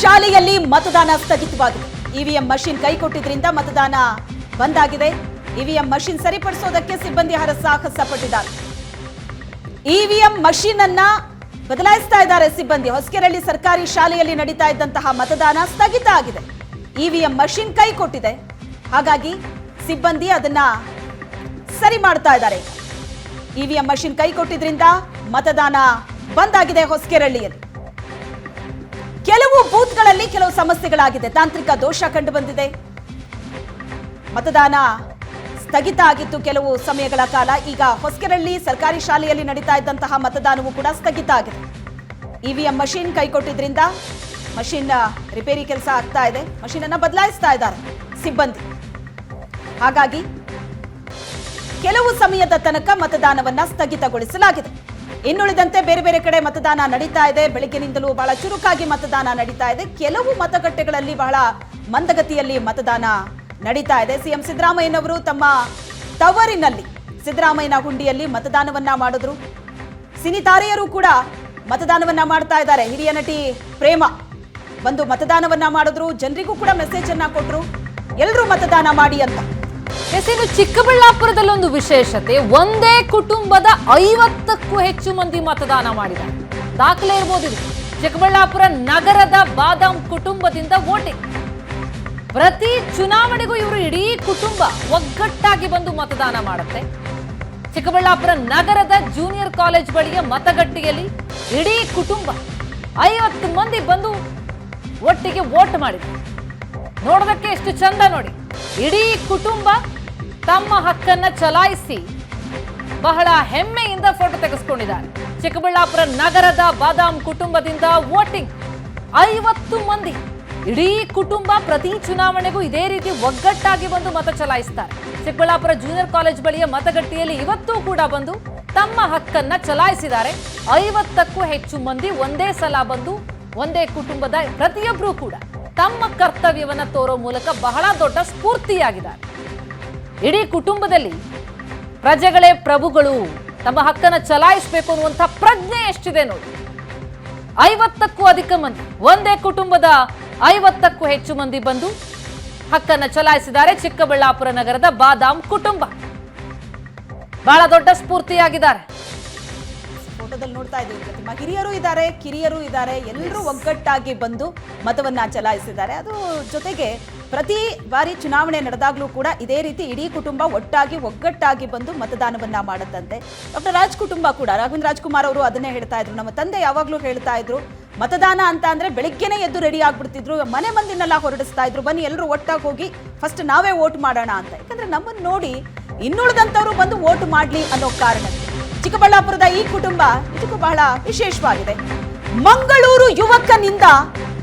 ಶಾಲೆಯಲ್ಲಿ ಮತದಾನ ಸ್ಥಗಿತವಾಗಿದೆ. EVM machine ಕೈಕೊಟ್ಟಿದ್ರಿಂದ ಮತದಾನ ಬಂದ್ ಆಗಿದೆ. ಇವಿಎಂ ಮಷಿನ್ ಸರಿಪಡಿಸೋದಕ್ಕೆ ಸಿಬ್ಬಂದಿ ಹರಸಾಹಸ ಪಟ್ಟಿದ್ದಾರೆ. ಇವಿಎಂ ಮಷಿನ್ ಅನ್ನ ಬದಲಾಯಿಸ್ತಾ ಇದ್ದಾರೆ ಸಿಬ್ಬಂದಿ. ಹೊಸಕೆರೆಹಳ್ಳಿ ಸರ್ಕಾರಿ ಶಾಲೆಯಲ್ಲಿ ನಡೀತಾ ಇದ್ದಂತಹ ಮತದಾನ ಸ್ಥಗಿತ ಆಗಿದೆ. ಇವಿಎಂ ಮಷಿನ್ ಕೈಕೊಟ್ಟಿದೆ, ಹಾಗಾಗಿ ಸಿಬ್ಬಂದಿ ಅದನ್ನ ಸರಿ ಮಾಡ್ತಾ ಇದ್ದಾರೆ. ಇವಿಎಂ ಮಷಿನ್ ಕೈಕೊಟ್ಟಿದ್ರಿಂದ ಮತದಾನ ಬಂದ್ ಆಗಿದೆ ಹೊಸಕೆರೆಹಳ್ಳಿಯಲ್ಲಿ. ಕೆಲವು ಬೂತ್ಗಳಲ್ಲಿ ಕೆಲವು ಸಮಸ್ಯೆಗಳಾಗಿದೆ, ತಾಂತ್ರಿಕ ದೋಷ ಕಂಡು ಬಂದಿದೆ. ಮತದಾನ ಸ್ಥಗಿತ ಆಗಿತ್ತು ಕೆಲವು ಸಮಯಗಳ ಕಾಲ. ಈಗ ಹೊಸಕೆರೆಹಳ್ಳಿ ಸರ್ಕಾರಿ ಶಾಲೆಯಲ್ಲಿ ನಡೀತಾ ಇದ್ದಂತಹ ಮತದಾನವೂ ಕೂಡ ಸ್ಥಗಿತ ಆಗಿದೆ. ಇವಿಎಂ ಮಷಿನ್ ಕೈಕೊಟ್ಟಿದ್ರಿಂದ ಮಷಿನ್ ರಿಪೇರಿ ಕೆಲಸ ಆಗ್ತಾ ಇದೆ, ಮಷಿನ್ ಅನ್ನ ಬದಲಾಯಿಸ್ತಾ ಇದ್ದಾರೆ ಸಿಬ್ಬಂದಿ. ಹಾಗಾಗಿ ಕೆಲವು ಸಮಯದ ತನಕ ಮತದಾನವನ್ನ ಸ್ಥಗಿತಗೊಳಿಸಲಾಗಿದೆ. ಇನ್ನುಳಿದಂತೆ ಬೇರೆ ಬೇರೆ ಕಡೆ ಮತದಾನ ನಡೀತಾ ಇದೆ. ಬೆಳಗ್ಗಿನಿಂದಲೂ ಬಹಳ ಚುರುಕಾಗಿ ಮತದಾನ ನಡೀತಾ ಇದೆ. ಕೆಲವು ಮತಗಟ್ಟೆಗಳಲ್ಲಿ ಬಹಳ ಮಂದಗತಿಯಲ್ಲಿ ಮತದಾನ ನಡೀತಾ ಇದೆ. ಸಿಎಂ ಸಿದ್ದರಾಮಯ್ಯನವರು ತಮ್ಮ ತವರಿನಲ್ಲಿ ಸಿದ್ದರಾಮಯ್ಯನ ಹುಂಡಿಯಲ್ಲಿ ಮತದಾನವನ್ನ ಮಾಡಿದ್ರು. ಸಿನಿ ತಾರೆಯರು ಕೂಡ ಮತದಾನವನ್ನ ಮಾಡ್ತಾ ಇದ್ದಾರೆ. ಹಿರಿಯ ನಟಿ ಪ್ರೇಮ ಬಂದು ಮತದಾನವನ್ನ ಮಾಡಿದ್ರು. ಜನರಿಗೂ ಕೂಡ ಮೆಸೇಜ್ ಅನ್ನ ಕೊಟ್ರು, ಎಲ್ಲರೂ ಮತದಾನ ಮಾಡಿ ಅಂತ. ಇನ್ನು ಚಿಕ್ಕಬಳ್ಳಾಪುರದಲ್ಲಿ ಒಂದು ವಿಶೇಷತೆ, ಒಂದೇ ಕುಟುಂಬದ 50ಕ್ಕೂ ಹೆಚ್ಚು ಮಂದಿ ಮತದಾನ ಮಾಡಿದ್ದಾರೆ. ದಾಖಲೆ ಇರಬಹುದು ಇದು. ಚಿಕ್ಕಬಳ್ಳಾಪುರ ನಗರದ ಬಾದಾಮ್ ಕುಟುಂಬದಿಂದ ವೋಟಿಂಗ್. ಪ್ರತಿ ಚುನಾವಣೆಗೂ ಇವರು ಇಡೀ ಕುಟುಂಬ ಒಗ್ಗಟ್ಟಾಗಿ ಬಂದು ಮತದಾನ ಮಾಡುತ್ತೆ. ಚಿಕ್ಕಬಳ್ಳಾಪುರ ನಗರದ ಜೂನಿಯರ್ ಕಾಲೇಜ್ ಬಳಿಯ ಮತಗಟ್ಟೆಯಲ್ಲಿ ಇಡೀ ಕುಟುಂಬ 50 ಮಂದಿ ಬಂದು ಒಟ್ಟಿಗೆ ವೋಟ್ ಮಾಡಿದ್ದಾರೆ. ನೋಡೋದಕ್ಕೆ ಎಷ್ಟು ಚಂದ ನೋಡಿ. ಇಡೀ ಕುಟುಂಬ ತಮ್ಮ ಹಕ್ಕನ್ನ ಚಲಾಯಿಸಿ ಬಹಳ ಹೆಮ್ಮೆಯಿಂದ ಫೋಟೋ ತೆಗೆಸ್ಕೊಂಡಿದ್ದಾರೆ. ಚಿಕ್ಕಬಳ್ಳಾಪುರ ನಗರದ ಬಾದಾಮ್ ಕುಟುಂಬದಿಂದ ವೋಟಿಂಗ್ 50 ಮಂದಿ, ಇಡೀ ಕುಟುಂಬ ಪ್ರತಿ ಚುನಾವಣೆಗೂ ಇದೇ ರೀತಿ ಒಗ್ಗಟ್ಟಾಗಿ ಬಂದು ಮತ ಚಲಾಯಿಸ್ತಾರೆ. ಚಿಕ್ಕಬಳ್ಳಾಪುರ ಜೂನಿಯರ್ ಕಾಲೇಜ್ ಬಳಿಯ ಮತಗಟ್ಟೆಯಲ್ಲಿ ಇವತ್ತೂ ಕೂಡ ಬಂದು ತಮ್ಮ ಹಕ್ಕನ್ನ ಚಲಾಯಿಸಿದ್ದಾರೆ. 50ಕ್ಕೂ ಹೆಚ್ಚು ಮಂದಿ ಒಂದೇ ಸಲ ಬಂದು ಒಂದೇ ಕುಟುಂಬದ ಪ್ರತಿಯೊಬ್ಬರೂ ಕೂಡ ತಮ್ಮ ಕರ್ತವ್ಯವನ್ನ ತೋರೋ ಮೂಲಕ ಬಹಳ ದೊಡ್ಡ ಸ್ಫೂರ್ತಿಯಾಗಿದ್ದಾರೆ. ಇಡೀ ಕುಟುಂಬದಲ್ಲಿ ಪ್ರಜೆಗಳೇ ಪ್ರಭುಗಳು, ತಮ್ಮ ಹಕ್ಕನ್ನು ಚಲಾಯಿಸಬೇಕು ಅನ್ನುವಂಥ ಪ್ರಜ್ಞೆ ಎಷ್ಟಿದೆ ನೋಡಿ. 50ಕ್ಕೂ ಅಧಿಕ ಮಂದಿ, ಒಂದೇ ಕುಟುಂಬದ 50ಕ್ಕೂ ಹೆಚ್ಚು ಮಂದಿ ಬಂದು ಹಕ್ಕನ್ನು ಚಲಾಯಿಸಿದ್ದಾರೆ. ಚಿಕ್ಕಬಳ್ಳಾಪುರ ನಗರದ ಬಾದಾಮ್ ಕುಟುಂಬ ಬಹಳ ದೊಡ್ಡ ಸ್ಫೂರ್ತಿಯಾಗಿದ್ದಾರೆ. ಫೋಟೋದಲ್ಲಿ ನೋಡ್ತಾ ಇದ್ದೀವಿ, ಪ್ರತಿಮಾ ಹಿರಿಯರು ಇದ್ದಾರೆ, ಕಿರಿಯರು ಇದ್ದಾರೆ, ಎಲ್ಲರೂ ಒಗ್ಗಟ್ಟಾಗಿ ಬಂದು ಮತವನ್ನ ಚಲಾಯಿಸಿದ್ದಾರೆ. ಅದು ಜೊತೆಗೆ ಪ್ರತಿ ಬಾರಿ ಚುನಾವಣೆ ನಡೆದಾಗ್ಲೂ ಕೂಡ ಇದೇ ರೀತಿ ಇಡೀ ಕುಟುಂಬ ಒಗ್ಗಟ್ಟಾಗಿ ಬಂದು ಮತದಾನವನ್ನ ಮಾಡುತ್ತಂತೆ. ಡಾಕ್ಟರ್ ರಾಜ್ ಕುಟುಂಬ ಕೂಡ, ರಾಘವೇಂದ್ರ ರಾಜ್ಕುಮಾರ್ ಅವರು ಅದನ್ನೇ ಹೇಳ್ತಾ ಇದ್ರು. ನಮ್ಮ ತಂದೆ ಯಾವಾಗ್ಲೂ ಹೇಳ್ತಾ ಇದ್ರು, ಮತದಾನ ಅಂತ ಅಂದ್ರೆ ಬೆಳಿಗ್ಗೆನೆ ಎದ್ದು ರೆಡಿ ಆಗ್ಬಿಡ್ತಿದ್ರು, ಮನೆ ಮಂದಿನೆಲ್ಲ ಹೊರಡಿಸ್ತಾ ಇದ್ರು, ಬನ್ನಿ ಎಲ್ಲರೂ ಒಟ್ಟಾಗಿ ಹೋಗಿ ಫಸ್ಟ್ ನಾವೇ ವೋಟ್ ಮಾಡೋಣ ಅಂತ. ಯಾಕಂದ್ರೆ ನಮ್ಮನ್ನು ನೋಡಿ ಇನ್ನುಳಿದಂತವ್ರು ಬಂದು ವೋಟ್ ಮಾಡ್ಲಿ ಅನ್ನೋ ಕಾರಣಕ್ಕೆ ಚಿಕ್ಕಬಳ್ಳಾಪುರದ ಈ ಕುಟುಂಬ ಇದಕ್ಕೂ ಬಹಳ ವಿಶೇಷವಾಗಿದೆ. ಮಂಗಳೂರು ಯುವಕನಿಂದ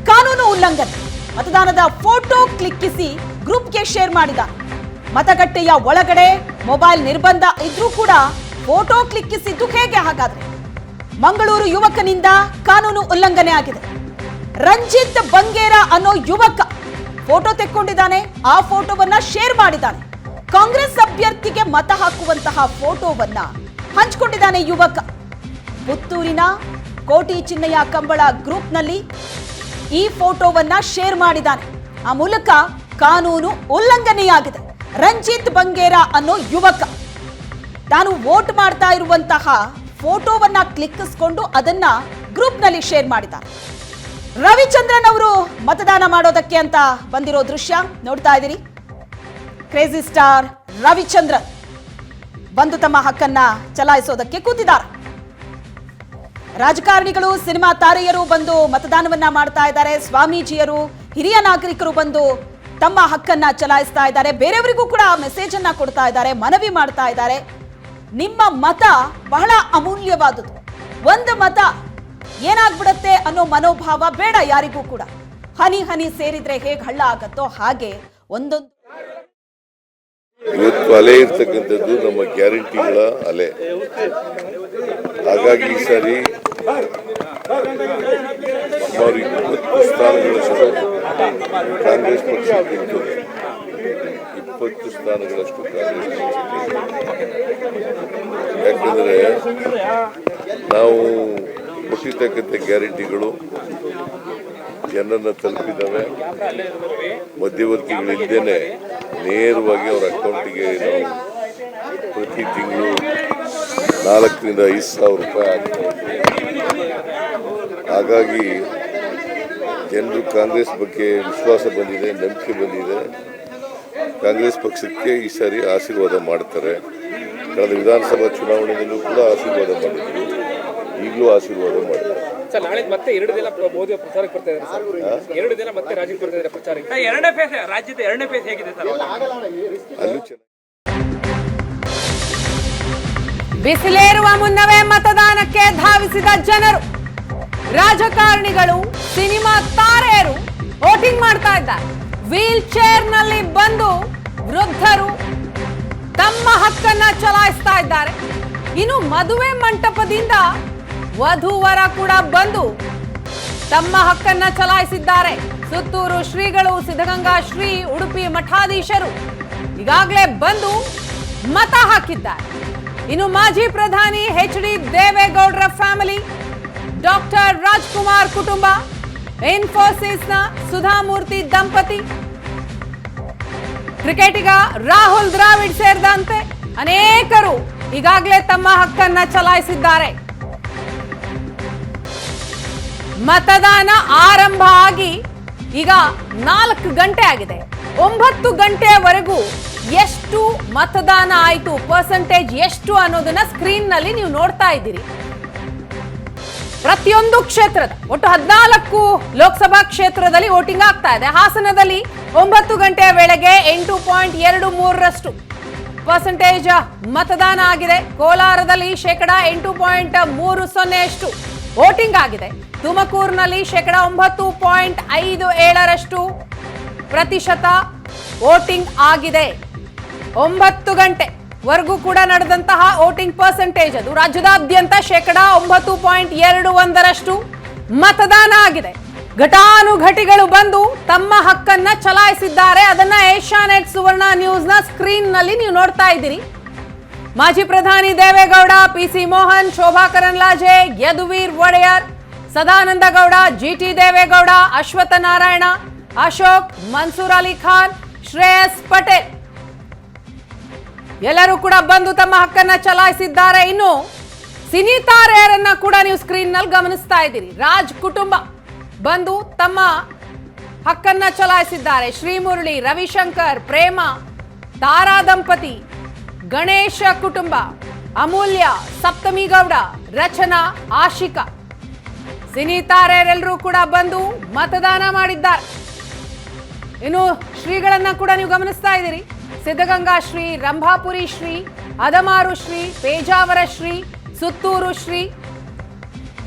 ಕಾನೂನು ಉಲ್ಲಂಘನೆ, ಮತದಾನದ ಫೋಟೋ ಕ್ಲಿಕ್ಕಿಸಿ ಗ್ರೂಪ್ಗೆ ಶೇರ್ ಮಾಡಿದ. ಮತಗಟ್ಟೆಯ ಒಳಗಡೆ ಮೊಬೈಲ್ ನಿರ್ಬಂಧ ಇದ್ರೂ ಕೂಡ ಫೋಟೋ ಕ್ಲಿಕ್ಕಿಸಿದ್ದು ಹೇಗೆ? ಹಾಗಾದ್ರೆ ಮಂಗಳೂರು ಯುವಕನಿಂದ ಕಾನೂನು ಉಲ್ಲಂಘನೆ ಆಗಿದೆ. ರಂಜಿತ್ ಬಂಗೇರ ಅನ್ನೋ ಯುವಕ ಫೋಟೋ ತೆಕ್ಕೊಂಡಿದ್ದಾನೆ, ಆ ಫೋಟೋವನ್ನ ಶೇರ್ ಮಾಡಿದ್ದಾನೆ. ಕಾಂಗ್ರೆಸ್ ಅಭ್ಯರ್ಥಿಗೆ ಮತ ಹಾಕುವಂತಹ ಫೋಟೋವನ್ನ ಹಂಚಿಕೊಂಡಿದ್ದಾನೆ ಯುವಕ. ಪುತ್ತೂರಿನ ಕೋಟಿ ಚಿನ್ನಯ್ಯ ಕಂಬಳ ಗ್ರೂಪ್ನಲ್ಲಿ ಈ ಫೋಟೋವನ್ನ ಶೇರ್ ಮಾಡಿದ್ದಾನೆ. ಆ ಮೂಲಕ ಕಾನೂನು ಉಲ್ಲಂಘನೆಯಾಗಿದೆ. ರಂಜಿತ್ ಬಂಗೇರ ಅನ್ನೋ ಯುವಕ ತಾನು ವೋಟ್ ಮಾಡ್ತಾ ಇರುವಂತಹ ಫೋಟೋವನ್ನ ಕ್ಲಿಕ್ಕಿಸಿಕೊಂಡು ಅದನ್ನ ಗ್ರೂಪ್ನಲ್ಲಿ ಶೇರ್ ಮಾಡಿದ್ದಾರೆ. ರವಿಚಂದ್ರನ್ ಅವರು ಮತದಾನ ಮಾಡೋದಕ್ಕೆ ಅಂತ ಬಂದಿರೋ ದೃಶ್ಯ ನೋಡ್ತಾ ಇದ್ದೀರಿ. ಕ್ರೇಜಿ ಸ್ಟಾರ್ ರವಿಚಂದ್ರನ್ ಬಂದು ತಮ್ಮ ಹಕ್ಕನ್ನ ಚಲಾಯಿಸೋದಕ್ಕೆ ಕೂತಿದ್ದಾರೆ. ರಾಜಕಾರಣಿಗಳು, ಸಿನಿಮಾ ತಾರೆಯರು ಬಂದು ಮತದಾನವನ್ನ ಮಾಡ್ತಾ ಇದ್ದಾರೆ. ಸ್ವಾಮೀಜಿಯರು, ಹಿರಿಯ ನಾಗರಿಕರು ಬಂದು ತಮ್ಮ ಹಕ್ಕನ್ನ ಚಲಾಯಿಸ್ತಾ ಇದ್ದಾರೆ. ಬೇರೆಯವರಿಗೂ ಕೂಡ ಮೆಸೇಜ್ ಅನ್ನ ಕೊಡ್ತಾ ಇದ್ದಾರೆ, ಮನವಿ ಮಾಡ್ತಾ ಇದ್ದಾರೆ. ನಿಮ್ಮ ಮತ ಬಹಳ ಅಮೂಲ್ಯವಾದುದು. ಒಂದು ಮತ ಏನಾಗ್ಬಿಡತ್ತೆ ಅನ್ನೋ ಮನೋಭಾವ ಬೇಡ ಯಾರಿಗೂ ಕೂಡ. ಹನಿ ಹನಿ ಸೇರಿದ್ರೆ ಹೇಗೆ ಹಳ್ಳ ಆಗತ್ತೋ ಹಾಗೆ ಒಂದೊಂದು ಇವತ್ತು ಅಲೆ ಇರ್ತಕ್ಕಂಥದ್ದು ನಮ್ಮ ಗ್ಯಾರಂಟಿಗಳ ಅಲೆ. ಹಾಗಾಗಿ ಈ ಸಾರಿ ಸುಮಾರು 20 ಸ್ಥಾನಗಳಷ್ಟು ಕಾಂಗ್ರೆಸ್ ಪಕ್ಷಕ್ಕಿಂತ 20 ಸ್ಥಾನಗಳಷ್ಟು ಕಾಂಗ್ರೆಸ್ ಪಕ್ಷಕ್ಕೆ. ಯಾಕಂದ್ರೆ ನಾವು ಕೊಟ್ಟಿರ್ತಕ್ಕಂಥ ಗ್ಯಾರಂಟಿಗಳು ಜನರನ್ನು ತಲುಪಿದ್ದಾವೆ. ಮಧ್ಯವರ್ತಿಗಳಿಲ್ಲದೇನೆ ನೇರವಾಗಿ ಅವರ ಅಕೌಂಟಿಗೆ ನಾವು ಪ್ರತಿ ತಿಂಗಳು 4,000 ರಿಂದ 5,000 ರೂಪಾಯಿ ಆಗ್ತದೆ. ಹಾಗಾಗಿ ಜನರು ಕಾಂಗ್ರೆಸ್ ಬಗ್ಗೆ ವಿಶ್ವಾಸ ಬಂದಿದೆ, ನಂಬಿಕೆ ಬಂದಿದೆ. ಕಾಂಗ್ರೆಸ್ ಪಕ್ಷಕ್ಕೆ ಈ ಸಾರಿ ಆಶೀರ್ವಾದ ಮಾಡ್ತಾರೆ. ಕಳೆದ ವಿಧಾನಸಭಾ ಚುನಾವಣೆಯಲ್ಲೂ ಕೂಡ ಆಶೀರ್ವಾದ ಮಾಡಿದ್ರು, ಈಗಲೂ ಆಶೀರ್ವಾದ ಮಾಡ್ತಾರೆ. ಸರ್, ನಾಳೆ ಮತ್ತೆ 2 ದಿನ ಮೋದಿ ಪ್ರಚಾರಕ್ಕೆ ಬರ್ತಾ ಇದ್ದಾರೆ ಸರ್. 2 ದಿನ ಮತ್ತೆ ರಾಜ್ಯಕ್ಕೆ ಬರ್ತಾ ಇದ್ದಾರೆ ಪ್ರಚಾರಕ್ಕೆ. ಎರಡನೇ ಫೇಸ್, ರಾಜ್ಯದ ಎರಡನೇ ಫೇಸ್ ಹೇಗಿದೆ ಸರ್? ಅಲ್ಲೂ ಚೆನ್ನಾಗಿ ಬಿಸಿಲೇರುವ ಮುನ್ನವೇ ಮತದಾನಕ್ಕೆ ಧಾವಿಸಿದ ಜನರು, ರಾಜಕಾರಣಿಗಳು, ಸಿನಿಮಾ ತಾರೆಯರು ವೋಟಿಂಗ್ ಮಾಡ್ತಾ ಇದ್ದಾರೆ. ವೀಲ್ ಚೇರ್ ನಲ್ಲಿ ಬಂದು ವೃದ್ಧರು ತಮ್ಮ ಹಕ್ಕನ್ನ ಚಲಾಯಿಸ್ತಾ ಇದ್ದಾರೆ. ಇನ್ನು ಮದುವೆ ಮಂಟಪದಿಂದ ವಧುವರ ಕೂಡ ಬಂದು ತಮ್ಮ ಹಕ್ಕನ್ನ ಚಲಾಯಿಸಿದ್ದಾರೆ. ಸುತ್ತೂರು ಶ್ರೀಗಳು, ಸಿದ್ಧಗಂಗಾ ಶ್ರೀ, ಉಡುಪಿ ಮಠಾಧೀಶರು ಈಗಾಗಲೇ ಬಂದು ಮತ ಹಾಕಿದ್ದಾರೆ. ಇನ್ನು ಮಾಜಿ ಪ್ರಧಾನಿ ಎಚ್.ಡಿ. ದೇವೇಗೌಡರ ಫ್ಯಾಮಿಲಿ, ಡಾಕ್ಟರ್ ರಾಜ್ಕುಮಾರ್ ಕುಟುಂಬ, ಇನ್ಫೋಸಿಸ್ನ ಸುಧಾಮೂರ್ತಿ ದಂಪತಿ, ಕ್ರಿಕೆಟಿಗ ರಾಹುಲ್ ದ್ರಾವಿಡ್ ಸೇರಿದಂತೆ ಅನೇಕರು ಈಗಾಗಲೇ ತಮ್ಮ ಹಕ್ಕನ್ನ ಚಲಾಯಿಸಿದ್ದಾರೆ. ಮತದಾನ ಆರಂಭ ಆಗಿ ಈಗ 4 ಗಂಟೆ ಆಗಿದೆ. 9 ಗಂಟೆಯವರೆಗೂ ಎಷ್ಟು ಮತದಾನ ಆಯಿತು, ಪರ್ಸೆಂಟೇಜ್ ಎಷ್ಟು ಅನ್ನೋದನ್ನ ಸ್ಕ್ರೀನ್ ನಲ್ಲಿ ನೀವು ನೋಡ್ತಾ ಇದ್ದೀರಿ. ಪ್ರತಿಯೊಂದು ಕ್ಷೇತ್ರದ ಒಟ್ಟು 14 ಲೋಕಸಭಾ ಕ್ಷೇತ್ರದಲ್ಲಿ ವೋಟಿಂಗ್ ಆಗ್ತಾ ಇದೆ. ಹಾಸನದಲ್ಲಿ 9 ಗಂಟೆಯ ವೇಳೆಗೆ 8.23% ಪರ್ಸೆಂಟೇಜ್ ಮತದಾನ ಆಗಿದೆ. ಕೋಲಾರದಲ್ಲಿ 8.30% ವೋಟಿಂಗ್ ಆಗಿದೆ. ತುಮಕೂರಿನಲ್ಲಿ 9.57% ವೋಟಿಂಗ್ ಆಗಿದೆ. 9 ಗಂಟೆವರೆಗೂ ಕೂಡ ನಡೆದಂತಹ ವೋಟಿಂಗ್ ಪರ್ಸೆಂಟೇಜ್ ಅದು. ರಾಜ್ಯದಾದ್ಯಂತ 9.21% ಮತದಾನ ಆಗಿದೆ. ಘಟಾನುಘಟಿಗಳು ಬಂದು ತಮ್ಮ ಹಕ್ಕನ್ನ ಚಲಾಯಿಸಿದ್ದಾರೆ. ಅದನ್ನ ಏಷ್ಯಾನೆಟ್ ಸುವರ್ಣ ನ್ಯೂಸ್ನ ಸ್ಕ್ರೀನ್ ನಲ್ಲಿ ನೀವು ನೋಡ್ತಾ ಇದ್ದೀರಿ. ಮಾಜಿ ಪ್ರಧಾನಿ ದೇವೇಗೌಡ, ಪಿ.ಸಿ. ಮೋಹನ್, ಶೋಭಾ ಕರಂದ್ಲಾಜೆ, ಯದುವೀರ್ ಒಡೆಯರ್, ಸದಾನಂದ ಗೌಡ, ಜಿ.ಟಿ. ದೇವೇಗೌಡ, ಅಶ್ವತ್ಥ ನಾರಾಯಣ, ಅಶೋಕ್, ಮನ್ಸೂರ್ ಅಲಿ ಖಾನ್, ಶ್ರೇಯಸ್ ಪಟೇಲ್ ಎಲ್ಲರೂ ಕೂಡ ಬಂದು ತಮ್ಮ ಹಕ್ಕನ್ನ ಚಲಾಯಿಸಿದ್ದಾರೆ. ಇನ್ನು ಸಿನಿ ತಾರೆಯರನ್ನ ಕೂಡ ನೀವು ಸ್ಕ್ರೀನ್ ನಲ್ಲಿ ಗಮನಿಸ್ತಾ ಇದ್ದೀರಿ. ರಾಜ್ ಕುಟುಂಬ ಬಂದು ತಮ್ಮ ಹಕ್ಕನ್ನ ಚಲಾಯಿಸಿದ್ದಾರೆ. ಶ್ರೀಮುರಳಿ, ರವಿಶಂಕರ್, ಪ್ರೇಮ, ತಾರಾ ದಂಪತಿ, ಗಣೇಶ ಕುಟುಂಬ, ಅಮೂಲ್ಯ, ಸಪ್ತಮಿ ಗೌಡ, ರಚನಾ, ಆಶಿಕಾ, ಸಿನಿ ತಾರೆಯರೆಲ್ಲರೂ ಕೂಡ ಬಂದು ಮತದಾನ ಮಾಡಿದ್ದಾರೆ. ಇನ್ನು ಶ್ರೀಗಳನ್ನ ಕೂಡ ನೀವು ಗಮನಿಸ್ತಾ ಇದ್ದೀರಿ. ಸಿದ್ಧಗಂಗಾ ಶ್ರೀ, ರಂಭಾಪುರಿ ಶ್ರೀ, ಅದಮಾರು ಶ್ರೀ, ಪೇಜಾವರ ಶ್ರೀ, ಸುತ್ತೂರು ಶ್ರೀ,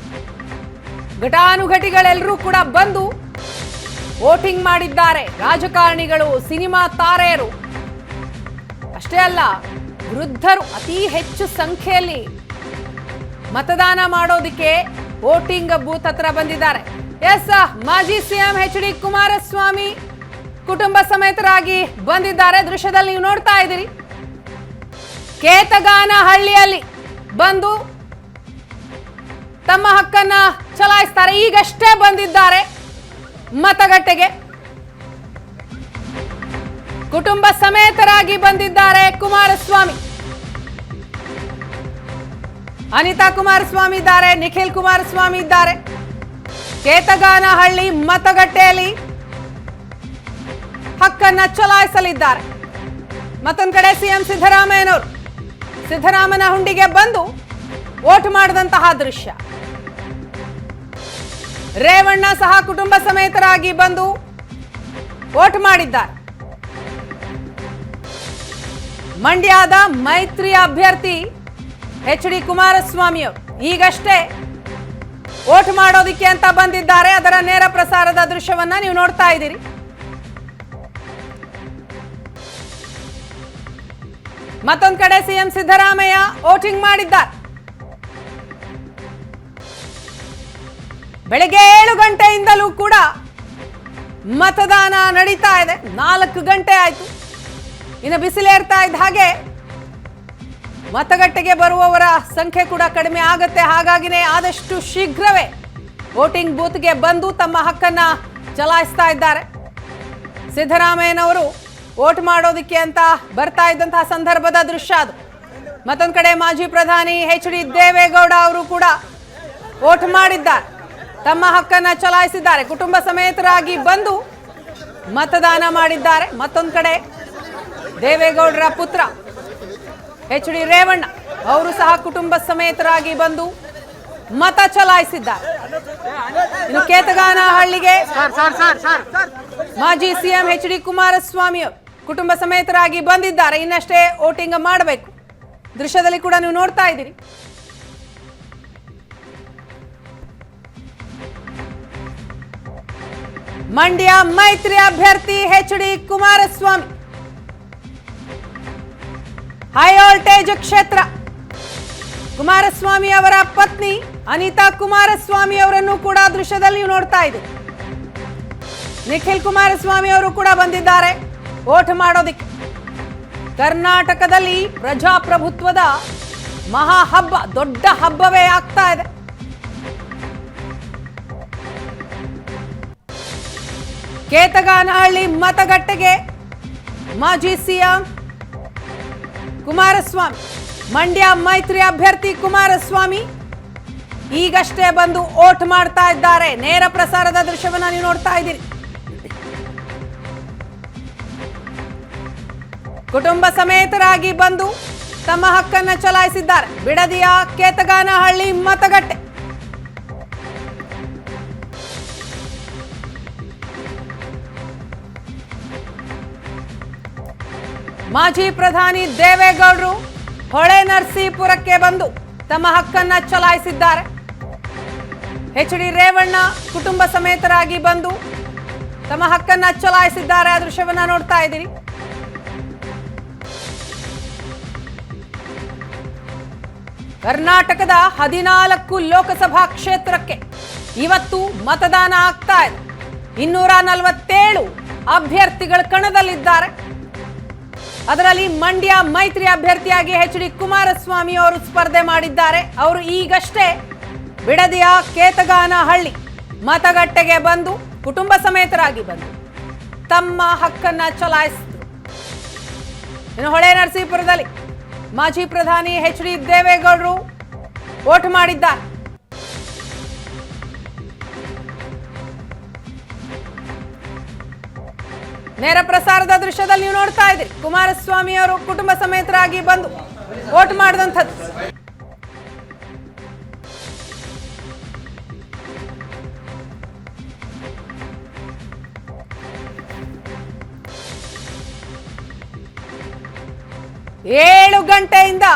ಘಟಾನುಘಟಿಗಳೆಲ್ಲರೂ ಕೂಡ ಬಂದು ವೋಟಿಂಗ್ ಮಾಡಿದ್ದಾರೆ. ರಾಜಕಾರಣಿಗಳು, ಸಿನಿಮಾ ತಾರೆಯರು ಅಷ್ಟೇ ಅಲ್ಲ, ವೃದ್ಧರು ಅತಿ ಹೆಚ್ಚು ಸಂಖ್ಯೆಯಲ್ಲಿ ಮತದಾನ ಮಾಡೋದಕ್ಕೆ ವೋಟಿಂಗ್ ಬೂತ್ ಹತ್ರ ಬಂದಿದ್ದಾರೆ. ಎಸ್, ಮಾಜಿ ಸಿಎಂ ಎಚ್.ಡಿ. ಕುಮಾರಸ್ವಾಮಿ ಕುಟುಂಬ ಸಮೇತರಾಗಿ ಬಂದಿದ್ದಾರೆ. ದೃಶ್ಯದಲ್ಲಿ ನೀವು ನೋಡ್ತಾ ಇದ್ದೀರಿ. ಕೇತಗಾನಹಳ್ಳಿಯಲ್ಲಿ ಬಂದು ತಮ್ಮ ಹಕ್ಕನ್ನ ಚಲಾಯಿಸ್ತಾರೆ. ಈಗಷ್ಟೇ ಬಂದಿದ್ದಾರೆ ಮತಗಟ್ಟೆಗೆ. ಕುಟುಂಬ ಸಮೇತರಾಗಿ ಬಂದಿದ್ದಾರೆ ಕುಮಾರಸ್ವಾಮಿ. ಅನಿತಾ ಕುಮಾರಸ್ವಾಮಿ ಇದ್ದಾರೆ, ನಿಖಿಲ್ ಕುಮಾರಸ್ವಾಮಿ ಇದ್ದಾರೆ. ಕೇತಗಾನಹಳ್ಳಿ ಮತಗಟ್ಟೆಯಲ್ಲಿ ಹಕ್ಕನ್ನ ಚಲಾಯಿಸಲಿದ್ದಾರೆ. ಮತ್ತೊಂದು ಕಡೆ ಸಿಎಂ ಸಿದ್ದರಾಮಯ್ಯನವರು ಸಿದ್ದರಾಮನ ಹುಂಡಿಗೆ ಬಂದು ವೋಟ್ ಮಾಡಿದಂತಹ ದೃಶ್ಯ. ರೇವಣ್ಣ ಸಹ ಕುಟುಂಬ ಸಮೇತರಾಗಿ ಬಂದು ವೋಟ್ ಮಾಡಿದ್ದಾರೆ. ಮಂಡ್ಯದ ಮೈತ್ರಿ ಅಭ್ಯರ್ಥಿ ಎಚ್.ಡಿ. ಕುಮಾರಸ್ವಾಮಿ ಅವರು ಈಗಷ್ಟೇ ವೋಟ್ ಮಾಡೋದಿಕ್ಕೆ ಅಂತ ಬಂದಿದ್ದಾರೆ. ಅದರ ನೇರ ಪ್ರಸಾರದ ದೃಶ್ಯವನ್ನ ನೀವು ನೋಡ್ತಾ ಇದ್ದೀರಿ. ಮತ್ತೊಂದು ಕಡೆ ಸಿಎಂ ಸಿದ್ದರಾಮಯ್ಯ ವೋಟಿಂಗ್ ಮಾಡಿದ್ದಾರೆ. ಬೆಳಗ್ಗೆ 7 ಗಂಟೆಯಿಂದಲೂ ಕೂಡ ಮತದಾನ ನಡೀತಾ ಇದೆ. 4 ಗಂಟೆ ಆಯ್ತು. ಇನ್ನು ಬಿಸಿಲೇರ್ತಾ ಇದ್ದ ಹಾಗೆ ಮತಗಟ್ಟೆಗೆ ಬರುವವರ ಸಂಖ್ಯೆ ಕೂಡ ಕಡಿಮೆ ಆಗುತ್ತೆ. ಹಾಗಾಗಿನೇ ಆದಷ್ಟು ಶೀಘ್ರವೇ ವೋಟಿಂಗ್ ಬೂತ್ಗೆ ಬಂದು ತಮ್ಮ ಹಕ್ಕನ್ನ ಚಲಾಯಿಸ್ತಾ ಇದ್ದಾರೆ. ಸಿದ್ದರಾಮಯ್ಯನವರು ವೋಟ್ ಮಾಡೋದಕ್ಕೆ ಅಂತ ಬರ್ತಾ ಇದ್ದಂತಹ ಸಂದರ್ಭದ ದೃಶ್ಯ ಅದು. ಮತ್ತೊಂದು ಕಡೆ ಮಾಜಿ ಪ್ರಧಾನಿ ಎಚ್ ಡಿ ದೇವೇಗೌಡ ಅವರು ಕೂಡ ವೋಟ್ ಮಾಡಿದ್ದಾರೆ, ತಮ್ಮ ಹಕ್ಕನ್ನ ಚಲಾಯಿಸಿದ್ದಾರೆ, ಕುಟುಂಬ ಸಮೇತರಾಗಿ ಬಂದು ಮತದಾನ ಮಾಡಿದ್ದಾರೆ. ಮತ್ತೊಂದು ಕಡೆ ದೇವೇಗೌಡರ ಪುತ್ರ ಎಚ್ ಡಿ ರೇವಣ್ಣ ಅವರು ಸಹ ಕುಟುಂಬ ಸಮೇತರಾಗಿ ಬಂದು ಮತ ಚಲಾಯಿಸಿದ್ದಾರೆ. ಇನ್ನು ಕೇತಗಾನಹಳ್ಳಿಗೆ ಮಾಜಿ ಸಿಎಂ ಎಚ್ ಡಿ ಕುಮಾರಸ್ವಾಮಿ ಕುಟುಂಬ ಸಮೇತರಾಗಿ ಬಂದಿದ್ದಾರೆ. ಇನ್ನಷ್ಟೇ ವೋಟಿಂಗ್ ಮಾಡಬೇಕು. ದೃಶ್ಯದಲ್ಲಿ ಕೂಡ ನೀವು ನೋಡ್ತಾ ಇದ್ದೀರಿ. ಮಂಡ್ಯ ಮೈತ್ರಿ ಅಭ್ಯರ್ಥಿ H D Kumaraswamy high voltage ಕ್ಷೇತ್ರ. ಕುಮಾರಸ್ವಾಮಿ ಅವರ ಪತ್ನಿ ಅನಿತಾ ಕುಮಾರಸ್ವಾಮಿ ಅವರನ್ನು ಕೂಡ ದೃಶ್ಯದಲ್ಲಿ ನೀವು ನೋಡ್ತಾ ಇದ್ದೀರಿ. ನಿಖಿಲ್ ಕುಮಾರಸ್ವಾಮಿ ಅವರು ಕೂಡ ಬಂದಿದ್ದಾರೆ ವೋಟ್ ಮಾಡೋದಿಕ್ಕೆ. ಕರ್ನಾಟಕದಲ್ಲಿ ಪ್ರಜಾಪ್ರಭುತ್ವದ ಮಹಾ ಹಬ್ಬ, ದೊಡ್ಡ ಹಬ್ಬವೇ ಆಗ್ತಾ ಇದೆ. ಕೇತಗಾನಹಳ್ಳಿ ಮತಗಟ್ಟೆಗೆ ಮಾಜಿ ಸಿಎಂ ಕುಮಾರಸ್ವಾಮಿ, ಮಂಡ್ಯ ಮೈತ್ರಿ ಅಭ್ಯರ್ಥಿ ಕುಮಾರಸ್ವಾಮಿ ಈಗಷ್ಟೇ ಬಂದು ವೋಟ್ ಮಾಡ್ತಾ ಇದ್ದಾರೆ. ನೇರ ಪ್ರಸಾರದ ದೃಶ್ಯವನ್ನ ನೀವು ನೋಡ್ತಾ ಇದ್ದೀರಿ. ಕುಟುಂಬ ಸಮೇತರಾಗಿ ಬಂದು ತಮ್ಮ ಹಕ್ಕನ್ನ ಚಲಾಯಿಸಿದ್ದಾರೆ. ಬಿಡದಿಯ ಕೇತಗಾನಹಳ್ಳಿ ಮತಗಟ್ಟೆ. ಮಾಜಿ ಪ್ರಧಾನಿ ದೇವೇಗೌಡರು ಹೊಳೆ ನರಸೀಪುರಕ್ಕೆ ಬಂದು ತಮ್ಮ ಹಕ್ಕನ್ನ ಚಲಾಯಿಸಿದ್ದಾರೆ. ಎಚ್ ಡಿ ರೇವಣ್ಣ ಕುಟುಂಬ ಸಮೇತರಾಗಿ ಬಂದು ತಮ್ಮ ಹಕ್ಕನ್ನ ಚಲಾಯಿಸಿದ್ದಾರೆ. ಆ ದೃಶ್ಯವನ್ನ ನೋಡ್ತಾ ಇದ್ದೀರಿ. ಕರ್ನಾಟಕದ 14 ಲೋಕಸಭಾ ಕ್ಷೇತ್ರಕ್ಕೆ ಇವತ್ತು ಮತದಾನ ಆಗ್ತಾ ಇದೆ. 247 ಅಭ್ಯರ್ಥಿಗಳು ಕಣದಲ್ಲಿದ್ದಾರೆ. ಅದರಲ್ಲಿ ಮಂಡ್ಯ ಮೈತ್ರಿ ಅಭ್ಯರ್ಥಿಯಾಗಿ ಎಚ್ ಡಿ ಕುಮಾರಸ್ವಾಮಿ ಅವರು ಸ್ಪರ್ಧೆ ಮಾಡಿದ್ದಾರೆ. ಅವರು ಈಗಷ್ಟೇ ಬಿಡದಿಯ ಕೇತಗಾನಹಳ್ಳಿ ಮತಗಟ್ಟೆಗೆ ಬಂದು ಕುಟುಂಬ ಸಮೇತರಾಗಿ ಬಂದು ತಮ್ಮ ಹಕ್ಕನ್ನ ಚಲಾಯಿಸಿದ್ರು. ಇನ್ನು ಹೊಳೆ ನರಸೀಪುರದಲ್ಲಿ ಮಾಜಿ ಪ್ರಧಾನಿ ಎಚ್ ಡಿ ದೇವೇಗೌಡರು ವೋಟ್ ಮಾಡಿದ್ದಾರೆ. ನೇರ ಪ್ರಸಾರದ ದೃಶ್ಯದಲ್ಲಿ ನೀವು ನೋಡ್ತಾ ಇದ್ದೀರಿ. ಕುಮಾರಸ್ವಾಮಿ ಅವರು ಕುಟುಂಬ ಸಮೇತರಾಗಿ ಬಂದು ವೋಟ್ ಮಾಡಿದಂಥದ್ದು. ಏಳು ಗಂಟೆಯಿಂದ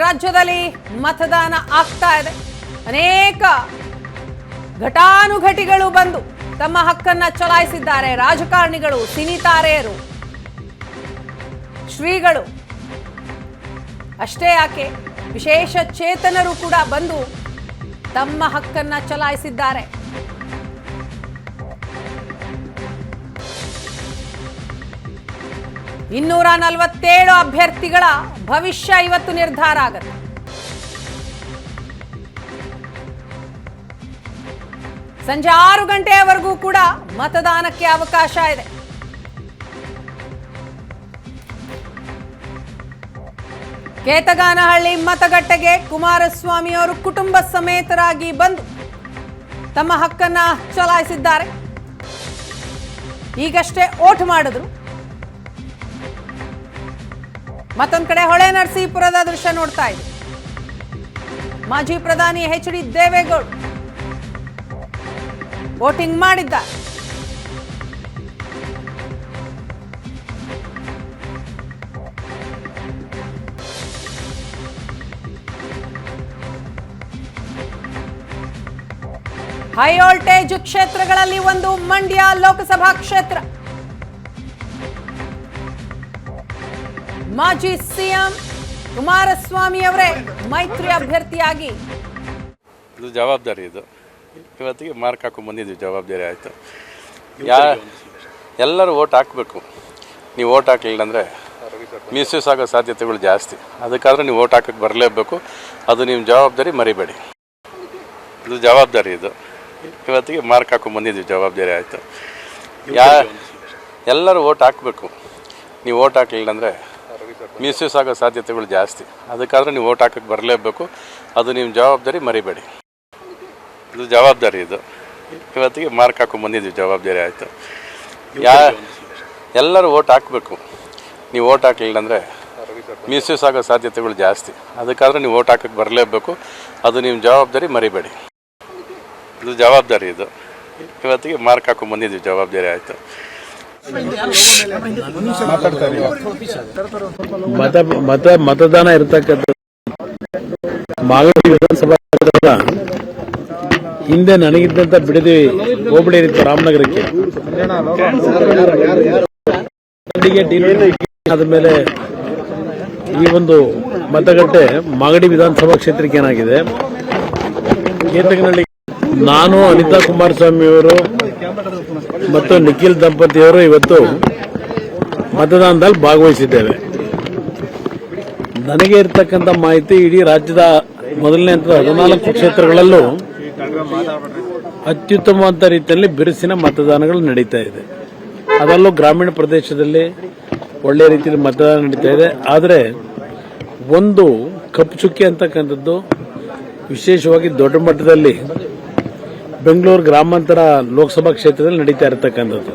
ರಾಜ್ಯದಲ್ಲಿ ಮತದಾನ ಆಗ್ತಾ ಇದೆ. ಅನೇಕ ಘಟಾನುಘಟಿಗಳು ಬಂದು ತಮ್ಮ ಹಕ್ಕನ್ನ ಚಲಾಯಿಸಿದ್ದಾರೆ. ರಾಜಕಾರಣಿಗಳು, ಸಿನಿ ತಾರೆಯರು, ಶ್ರೀಗಳು ಅಷ್ಟೇ ಯಾಕೆ ವಿಶೇಷ ಚೇತನರು ಕೂಡ ಬಂದು ತಮ್ಮ ಹಕ್ಕನ್ನ ಚಲಾಯಿಸಿದ್ದಾರೆ. ಇನ್ನೂರ 47 ಅಭ್ಯರ್ಥಿಗಳ ಭವಿಷ್ಯ ಇವತ್ತು ನಿರ್ಧಾರ ಆಗುತ್ತೆ. ಸಂಜೆ 6 ಗಂಟೆಯವರೆಗೂ ಕೂಡ ಮತದಾನಕ್ಕೆ ಅವಕಾಶ ಇದೆ. ಕೇತಗಾನಹಳ್ಳಿ ಮತಗಟ್ಟೆಗೆ ಕುಮಾರಸ್ವಾಮಿ ಅವರು ಕುಟುಂಬ ಸಮೇತರಾಗಿ ಬಂದು ತಮ್ಮ ಹಕ್ಕನ್ನ ಚಲಾಯಿಸಿದ್ದಾರೆ. ಈಗಷ್ಟೇ ವೋಟ್ ಮಾಡಿದ್ರು. ಮತ್ತೊಂದು ಕಡೆ ಹೊಳೆ ನರಸೀಪುರದ ದೃಶ್ಯ ನೋಡ್ತಾ ಇದೆ. ಮಾಜಿ ಪ್ರಧಾನಿ ಎಚ್ ಡಿ ದೇವೇಗೌಡ ವೋಟಿಂಗ್ ಮಾಡಿದ್ದಾರೆ. ಹೈ ವೋಲ್ಟೇಜ್ ಕ್ಷೇತ್ರಗಳಲ್ಲಿ ಒಂದು ಮಂಡ್ಯ ಲೋಕಸಭಾ ಕ್ಷೇತ್ರ. ಮಾಜಿ ಸಿಎಂ ಕುಮಾರಸ್ವಾಮಿ ಅವರೇ ಮೈತ್ರಿ ಅಭ್ಯರ್ಥಿಯಾಗಿ ಇದು ಜವಾಬ್ದಾರಿ. ಇದು ಇವತ್ತಿಗೆ ಮಾರ್ಕ್ ಹಾಕೊಂಡು ಬಂದಿದ್ದೀವಿ. ಜವಾಬ್ದಾರಿ ಆಯಿತು. ಎಲ್ಲರೂ ಓಟ್ ಹಾಕಬೇಕು. ನೀವು ಓಟ್ ಹಾಕಲಿಲ್ಲ ಅಂದರೆ ಮಿಸ್ಯೂಸ್ ಆಗೋ ಸಾಧ್ಯತೆಗಳು ಜಾಸ್ತಿ. ಅದಕ್ಕಾದ್ರೆ ನೀವು ಓಟ್ ಹಾಕಕ್ಕೆ ಬರಲೇಬೇಕು. ಅದು ನಿಮ್ಮ ಜವಾಬ್ದಾರಿ ಮರಿಬೇಡಿ. ಇದು ಜವಾಬ್ದಾರಿ. ಇದು ಇವತ್ತಿಗೆ ಮಾರ್ಕ್ ಹಾಕೊಂಡು ಬಂದಿದ್ದೀವಿ. ಜವಾಬ್ದಾರಿ ಆಯಿತು. ಎಲ್ಲರೂ ಓಟ್ ಹಾಕಬೇಕು. ನೀವು ಓಟ್ ಹಾಕಲಿಲ್ಲ ಅಂದರೆ ಮಿಸ್ಯೂಸ್ ಆಗೋ ಸಾಧ್ಯತೆಗಳು ಜಾಸ್ತಿ. ಅದಕ್ಕಾದ್ರೆ ನೀವು ಓಟ್ ಹಾಕಕ್ಕೆ ಬರಲೇಬೇಕು. ಅದು ನಿಮ್ಮ ಜವಾಬ್ದಾರಿ ಮರಿಬೇಡಿ. ಇದು ಜವಾಬ್ದಾರಿ. ಇದು ಇವತ್ತಿಗೆ ಮಾರ್ಕ್ ಹಾಕೊಂಡು ಬಂದಿದ್ದೀವಿ. ಜವಾಬ್ದಾರಿ ಆಯಿತು. ಎಲ್ಲರೂ ಓಟ್ ಹಾಕಬೇಕು. ನೀವು ಓಟ್ ಹಾಕಲಿಲ್ಲ ಅಂದರೆ ಮಿಸ್ಯೂಸ್ ಆಗೋ ಸಾಧ್ಯತೆಗಳು ಜಾಸ್ತಿ. ಅದಕ್ಕಾದ್ರೆ ನೀವು ಓಟ್ ಹಾಕಕ್ಕೆ ಬರಲೇಬೇಕು. ಅದು ನಿಮ್ಮ ಜವಾಬ್ದಾರಿ ಮರಿಬೇಡಿ. ಇದು ಜವಾಬ್ದಾರಿ. ಇದು ಇವತ್ತಿಗೆ ಮಾರ್ಕ್ ಹಾಕೊಂಡು ಬಂದಿದ್ದೀವಿ. ಜವಾಬ್ದಾರಿ ಆಯಿತು. ಮತದಾನ ಇರತಕ್ಕಂಥ ಮಾಗಡಿ ವಿಧಾನಸಭಾ ಕ್ಷೇತ್ರದ ಹಿಂದೆ ನನಗಿದ್ದಂತ ಬಿಡದಿ ಹೋಬಳಿ ಇತ್ತು ರಾಮನಗರಕ್ಕೆ. ಆದಮೇಲೆ ಈ ಒಂದು ಮತಗಟ್ಟೆ ಮಾಗಡಿ ವಿಧಾನಸಭಾ ಕ್ಷೇತ್ರಕ್ಕೆ ಏನಾಗಿದೆ, ಕೇತಕನಹಳ್ಳಿ ನಾನು, ಅನಿತಾ ಕುಮಾರಸ್ವಾಮಿ ಅವರು ಮತ್ತು ನಿಖಿಲ್ ದಂಪತಿಯವರು ಇವತ್ತು ಮತದಾನದಲ್ಲಿ ಭಾಗವಹಿಸಿದ್ದೇವೆ. ನನಗೆ ಇರತಕ್ಕಂಥ ಮಾಹಿತಿ ಇಡೀ ರಾಜ್ಯದ ಮೊದಲನೇ ಹಂತದ 14 ಕ್ಷೇತ್ರಗಳಲ್ಲೂ ಅತ್ಯುತ್ತಮವಾದ ರೀತಿಯಲ್ಲಿ ಬಿರುಸಿನ ಮತದಾನಗಳು ನಡೀತಾ ಇದೆ. ಅದರಲ್ಲೂ ಗ್ರಾಮೀಣ ಪ್ರದೇಶದಲ್ಲಿ ಒಳ್ಳೆಯ ರೀತಿಯಲ್ಲಿ ಮತದಾನ ನಡೀತಾ ಇದೆ. ಆದರೆ ಒಂದು ಕಪ್ಪು ಚುಕ್ಕಿ ಅಂತಕ್ಕಂಥದ್ದು ವಿಶೇಷವಾಗಿ ದೊಡ್ಡ ಮಟ್ಟದಲ್ಲಿ ಬೆಂಗಳೂರು ಗ್ರಾಮಾಂತರ ಲೋಕಸಭಾ ಕ್ಷೇತ್ರದಲ್ಲಿ ನಡೀತಾ ಇರತಕ್ಕಂಥದ್ದು.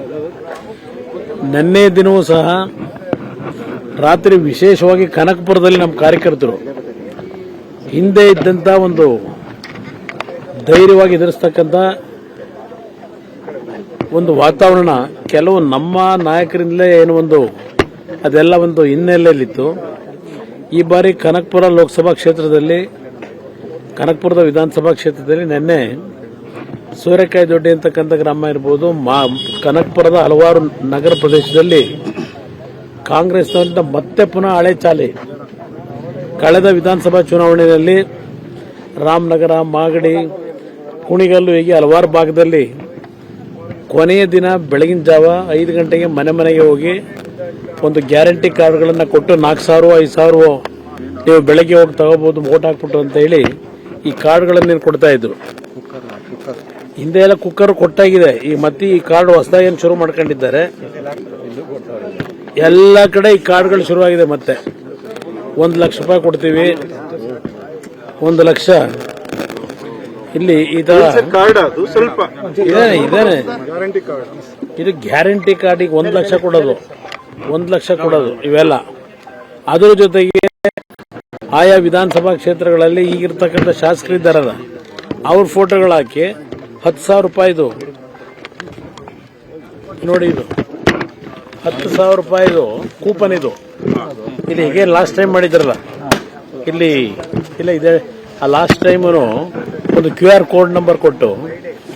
ನಿನ್ನೆ ದಿನವೂ ಸಹ ರಾತ್ರಿ ವಿಶೇಷವಾಗಿ ಕನಕಪುರದಲ್ಲಿ ನಮ್ಮ ಕಾರ್ಯಕರ್ತರು ಹಿಂದೆ ಇದ್ದಂಥ ಒಂದು ಧೈರ್ಯವಾಗಿ ಎದುರಿಸ್ತಕ್ಕಂಥ ಒಂದು ವಾತಾವರಣ ಕೆಲವು ನಮ್ಮ ನಾಯಕರಿಂದಲೇ ಏನು ಒಂದು ಅದೆಲ್ಲ ಒಂದು ಹಿನ್ನೆಲೆಯಲ್ಲಿತ್ತು. ಈ ಬಾರಿ ಕನಕಪುರ ಲೋಕಸಭಾ ಕ್ಷೇತ್ರದಲ್ಲಿ, ಕನಕಪುರದ ವಿಧಾನಸಭಾ ಕ್ಷೇತ್ರದಲ್ಲಿ ನಿನ್ನೆ ಸೂರ್ಯಕಾಯಿ ದೊಡ್ಡಿ ಅಂತಕ್ಕಂಥ ಗ್ರಾಮ ಇರ್ಬೋದು, ಕನಕಪುರದ ಹಲವಾರು ನಗರ ಪ್ರದೇಶದಲ್ಲಿ ಕಾಂಗ್ರೆಸ್ನವರಿಂದ ಮತ್ತೆ ಪುನಃ ಹಳೆ ಚಾಲಿ. ಕಳೆದ ವಿಧಾನಸಭಾ ಚುನಾವಣೆಯಲ್ಲಿ ರಾಮನಗರ, ಮಾಗಡಿ, ಕುಣಿಗಲ್ಲು ಹೀಗೆ ಹಲವಾರು ಭಾಗದಲ್ಲಿ ಕೊನೆಯ ದಿನ ಬೆಳಗಿನ ಜಾವ 5 ಗಂಟೆಗೆ ಮನೆ ಮನೆಗೆ ಹೋಗಿ ಒಂದು ಗ್ಯಾರಂಟಿ ಕಾರ್ಡ್ಗಳನ್ನು ಕೊಟ್ಟು 4,000 5,000 ನೀವು ಬೆಳಗ್ಗೆ ಹೋಗಿ ತಗೋಬಹುದು ವೋಟ್ ಹಾಕ್ಬಿಟ್ಟು ಅಂತ ಹೇಳಿ ಈ ಕಾರ್ಡ್ಗಳನ್ನು ಕೊಡ್ತಾ ಇದ್ರು. ಹಿಂದೆ ಎಲ್ಲ ಕುಕ್ಕರ್ ಕೊಟ್ಟಾಗಿದೆ. ಈ ಮತ್ತೆ ಈ ಕಾರ್ಡ್ ಹೊಸದಾಗಿ ಏನು ಶುರು ಮಾಡ್ಕೊಂಡಿದ್ದಾರೆ. ಎಲ್ಲ ಕಡೆ ಈ ಕಾರ್ಡ್ಗಳು ಶುರುವಾಗಿದೆ. ಮತ್ತೆ 1 ಲಕ್ಷ ರೂಪಾಯಿ ಕೊಡ್ತೀವಿ, 1 ಲಕ್ಷ ಇಲ್ಲಿ ಈ ತರ ಇದೇನೆ ಇದು ಗ್ಯಾರಂಟಿ ಕಾರ್ಡಿಗೆ 1 ಲಕ್ಷ ಕೊಡೋದು, 1 ಲಕ್ಷ ಕೊಡೋದು ಇವೆಲ್ಲ. ಅದರ ಜೊತೆಗೆ ಆಯಾ ವಿಧಾನಸಭಾ ಕ್ಷೇತ್ರಗಳಲ್ಲಿ ಈಗಿರ್ತಕ್ಕಂಥ ಶಾಸಕರಿದ್ದಾರಲ್ಲ ಅವ್ರ ಫೋಟೋಗಳು ಹಾಕಿ 10,000 ರೂಪಾಯಿದು ನೋಡಿ, ಇದು 10,000 ರೂಪಾಯಿದು ಕೂಪನ್. ಇದು ಇಲ್ಲಿ ಹೀಗೆ ಲಾಸ್ಟ್ ಟೈಮ್ ಮಾಡಿದ್ರಲ್ಲ, ಇಲ್ಲಿ ಇಲ್ಲ ಇದೆ. ಆ ಲಾಸ್ಟ್ ಟೈಮ್ ಒಂದು QR ಕೋಡ್ ನಂಬರ್ ಕೊಟ್ಟು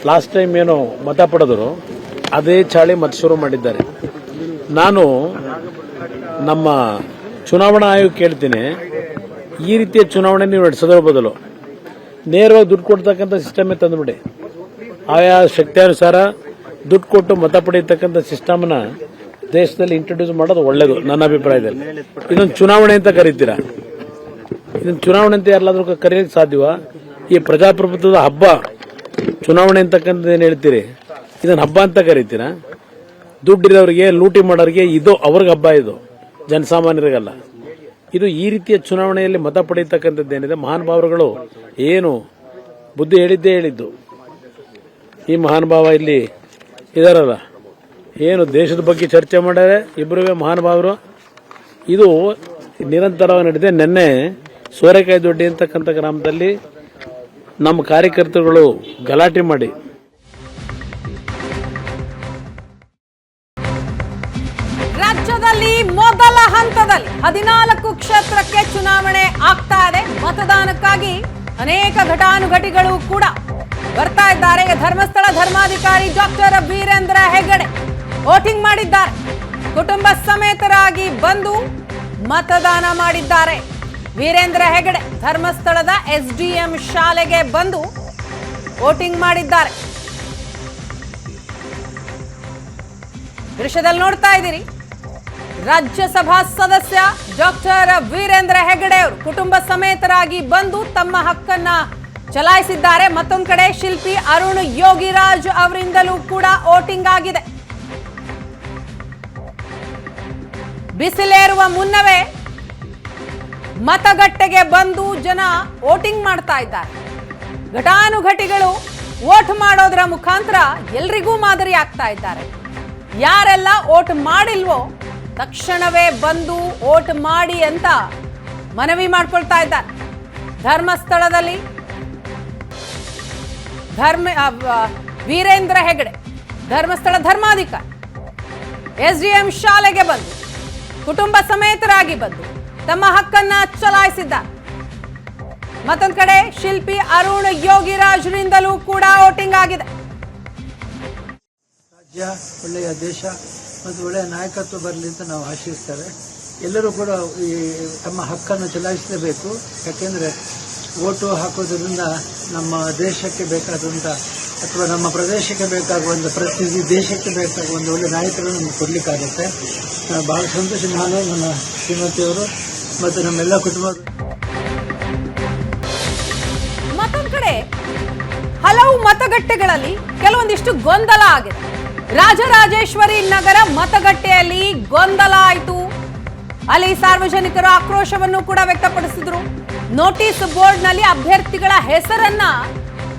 ಲಾಸ್ಟ್ ಟೈಮ್ ಏನು ಮತ ಪಡೆದರು ಅದೇ ಚಾಳಿ ಮತ್ತೆ ಶುರು ಮಾಡಿದ್ದಾರೆ. ನಾನು ನಮ್ಮ ಚುನಾವಣಾ ಆಯೋಗ ಕೇಳ್ತೀನಿ, ಈ ರೀತಿಯ ಚುನಾವಣೆ ನೀವು ನಡೆಸೋದ್ರ ಬದಲು ನೇರವಾಗಿ ದುಡ್ಡು ಕೊಡ್ತಕ್ಕಂಥ ಸಿಸ್ಟಮೇ ತಂದುಬಿಡಿ. ಆಯಾ ಶಕ್ತಿಯಾನುಸಾರ ದುಡ್ಡು ಕೊಟ್ಟು ಮತ ಪಡೆಯತಕ್ಕಂಥ ಸಿಸ್ಟಮ್ನ ದೇಶದಲ್ಲಿ ಇಂಟ್ರೊಡ್ಯೂಸ್ ಮಾಡೋದು ಒಳ್ಳೇದು ನನ್ನ ಅಭಿಪ್ರಾಯದಲ್ಲಿ. ಇದೊಂದು ಚುನಾವಣೆ ಅಂತ ಕರೀತೀರಾ? ಇದನ್ನು ಚುನಾವಣೆ ಅಂತ ಯಾರಾದ್ರೂ ಕರೆಯಲಿಕ್ಕೆ ಸಾಧ್ಯವಾ? ಈ ಪ್ರಜಾಪ್ರಭುತ್ವದ ಹಬ್ಬ ಚುನಾವಣೆ ಅಂತಕ್ಕಂಥದ್ದು ಏನು ಹೇಳ್ತೀರಿ, ಇದನ್ನು ಹಬ್ಬ ಅಂತ ಕರೀತೀರಾ? ದುಡ್ಡಿರೋರಿಗೆ, ಲೂಟಿ ಮಾಡೋರಿಗೆ ಇದು ಅವ್ರಿಗೆ ಹಬ್ಬ, ಇದು ಜನಸಾಮಾನ್ಯರಿಗಲ್ಲ. ಇದು ಈ ರೀತಿಯ ಚುನಾವಣೆಯಲ್ಲಿ ಮತ ಪಡೆಯತಕ್ಕಂಥದ್ದೇನಿದೆ, ಮಹಾನುಭಾವರುಗಳು ಏನು ಬುದ್ಧಿ ಹೇಳಿದ್ದೇ ಹೇಳಿದ್ದು. ಈ ಮಹಾನುಭಾವ ಇಲ್ಲಿ ಇದಾರಲ್ಲ, ಏನು ದೇಶದ ಬಗ್ಗೆ ಚರ್ಚೆ ಮಾಡ್ಯಾರೆ ಇಬ್ಬರು ಮಹಾನುಭಾವರು. ಇದು ನಿರಂತರವಾಗಿ ನಡೆದಿದೆ. ನಿನ್ನೆ ಸೋರೆಕಾಯಿ ದೊಡ್ಡಿ ಅಂತಕ್ಕಂಥ ಗ್ರಾಮದಲ್ಲಿ ನಮ್ಮ ಕಾರ್ಯಕರ್ತರುಗಳು ಗಲಾಟೆ ಮಾಡಿ ರಾಜ್ಯದಲ್ಲಿ ಮೊದಲ ಹಂತದಲ್ಲಿ 14 ಕ್ಷೇತ್ರಕ್ಕೆ ಚುನಾವಣೆ ಆಗ್ತಾ ಇದೆ. ಮತದಾನಕ್ಕಾಗಿ ಅನೇಕ ಘಟಾನುಘಟಿಗಳು ಕೂಡ ಬರ್ತಾ ಇದ್ದಾರೆ. ಧರ್ಮಸ್ಥಳ ಧರ್ಮಾಧಿಕಾರಿ ಡಾಕ್ಟರ್ ವೀರೇಂದ್ರ ಹೆಗಡೆ ವೋಟಿಂಗ್ ಮಾಡಿದ್ದಾರೆ. ಕುಟುಂಬ ಸಮೇತರಾಗಿ ಬಂದು ಮತದಾನ ಮಾಡಿದ್ದಾರೆ. ವೀರೇಂದ್ರ ಹೆಗಡೆ ಧರ್ಮಸ್ಥಳದ SDM ಶಾಲೆಗೆ ಬಂದು ವೋಟಿಂಗ್ ಮಾಡಿದ್ದಾರೆ. ದೃಶ್ಯದಲ್ಲಿ ನೋಡ್ತಾ ಇದ್ದೀರಿ, ರಾಜ್ಯಸಭಾ ಸದಸ್ಯ ಡಾಕ್ಟರ್ ವೀರೇಂದ್ರ ಹೆಗಡೆ ಅವರು ಕುಟುಂಬ ಸಮೇತರಾಗಿ ಬಂದು ತಮ್ಮ ಹಕ್ಕನ್ನ ಚಲಾಯಿಸಿದ್ದಾರೆ. ಮತ್ತೊಂದು ಕಡೆ ಶಿಲ್ಪಿ ಅರುಣ್ ಯೋಗಿರಾಜ್ ಅವರಿಂದಲೂ ಕೂಡ ವೋಟಿಂಗ್ ಆಗಿದೆ. ಬಿಸಿಲೇರುವ ಮುನ್ನವೇ ಮತಗಟ್ಟೆಗೆ ಬಂದು ಜನ ವೋಟಿಂಗ್ ಮಾಡ್ತಾ ಇದ್ದಾರೆ. ಘಟಾನುಘಟಿಗಳು ವೋಟ್ ಮಾಡೋದ್ರ ಮುಖಾಂತರ ಎಲ್ರಿಗೂ ಮಾದರಿ ಆಗ್ತಾ ಇದ್ದಾರೆ. ಯಾರೆಲ್ಲ ವೋಟ್ ಮಾಡಿಲ್ವೋ ತಕ್ಷಣವೇ ಬಂದು ವೋಟ್ ಮಾಡಿ ಅಂತ ಮನವಿ ಮಾಡ್ಕೊಳ್ತಾ ಇದ್ದಾರೆ. ಧರ್ಮಸ್ಥಳದಲ್ಲಿ ವೀರೇಂದ್ರ ಹೆಗಡೆ ಧರ್ಮಸ್ಥಳ ಧರ್ಮಾಧಿಕಾರಿ SDM ಶಾಲೆಗೆ ಬಂದು ಕುಟುಂಬ ಸಮೇತರಾಗಿ ಬಂದು ತಮ್ಮ ಹಕ್ಕನ್ನ ಚಲಾಯಿಸಿದ್ದಾರೆ. ಮತ್ತೊಂದು ಕಡೆ ಶಿಲ್ಪಿ ಅರುಣ್ ಯೋಗಿರಾಜ್ರಿಂದಲೂ ಕೂಡ ವೋಟಿಂಗ್ ಆಗಿದೆ. ರಾಜ್ಯ ಒಳ್ಳೆಯ ದೇಶ ಮತ್ತು ಒಳ್ಳೆಯ ನಾಯಕತ್ವ ಬರಲಿ ಅಂತ ನಾವು ಆಶಿಸ್ತೇವೆ. ಎಲ್ಲರೂ ಕೂಡ ಈ ತಮ್ಮ ಹಕ್ಕನ್ನು ಚಲಾಯಿಸಲೇಬೇಕು. ಯಾಕೆಂದರೆ ವೋಟು ಹಾಕೋದ್ರಿಂದ ನಮ್ಮ ದೇಶಕ್ಕೆ ಬೇಕಾದಂಥ ಅಥವಾ ನಮ್ಮ ಪ್ರದೇಶಕ್ಕೆ ಬೇಕಾಗುವಂಥ ಪ್ರತಿ ದೇಶಕ್ಕೆ ಬೇಕಾಗುವಂಥ ಒಳ್ಳೆಯ ನಾಯಕರನ್ನು ನಮಗೆ ಕೊಡಲಿಕ್ಕಾಗುತ್ತೆ. ಬಹಳ ಸಂತೋಷ. ನಾನು ನನ್ನ ಶ್ರೀಮತಿಯವರು ಮತ್ತು ನಮ್ಮೆಲ್ಲ ಕುಟುಂಬ. ಮತ್ತೊಂದು ಕಡೆ ಹಲವು ಮತಗಟ್ಟೆಗಳಲ್ಲಿ ಕೆಲವೊಂದಿಷ್ಟು ಗೊಂದಲ ಆಗಿದೆ. ರಾಜರಾಜೇಶ್ವರಿ ನಗರ ಮತಗಟ್ಟೆಯಲ್ಲಿ ಗೊಂದಲ ಆಯಿತು. ಅಲ್ಲಿ ಸಾರ್ವಜನಿಕರು ಆಕ್ರೋಶವನ್ನು ಕೂಡ ವ್ಯಕ್ತಪಡಿಸಿದ್ರು. ನೋಟಿಸ್ ಬೋರ್ಡ್ನಲ್ಲಿ ಅಭ್ಯರ್ಥಿಗಳ ಹೆಸರನ್ನ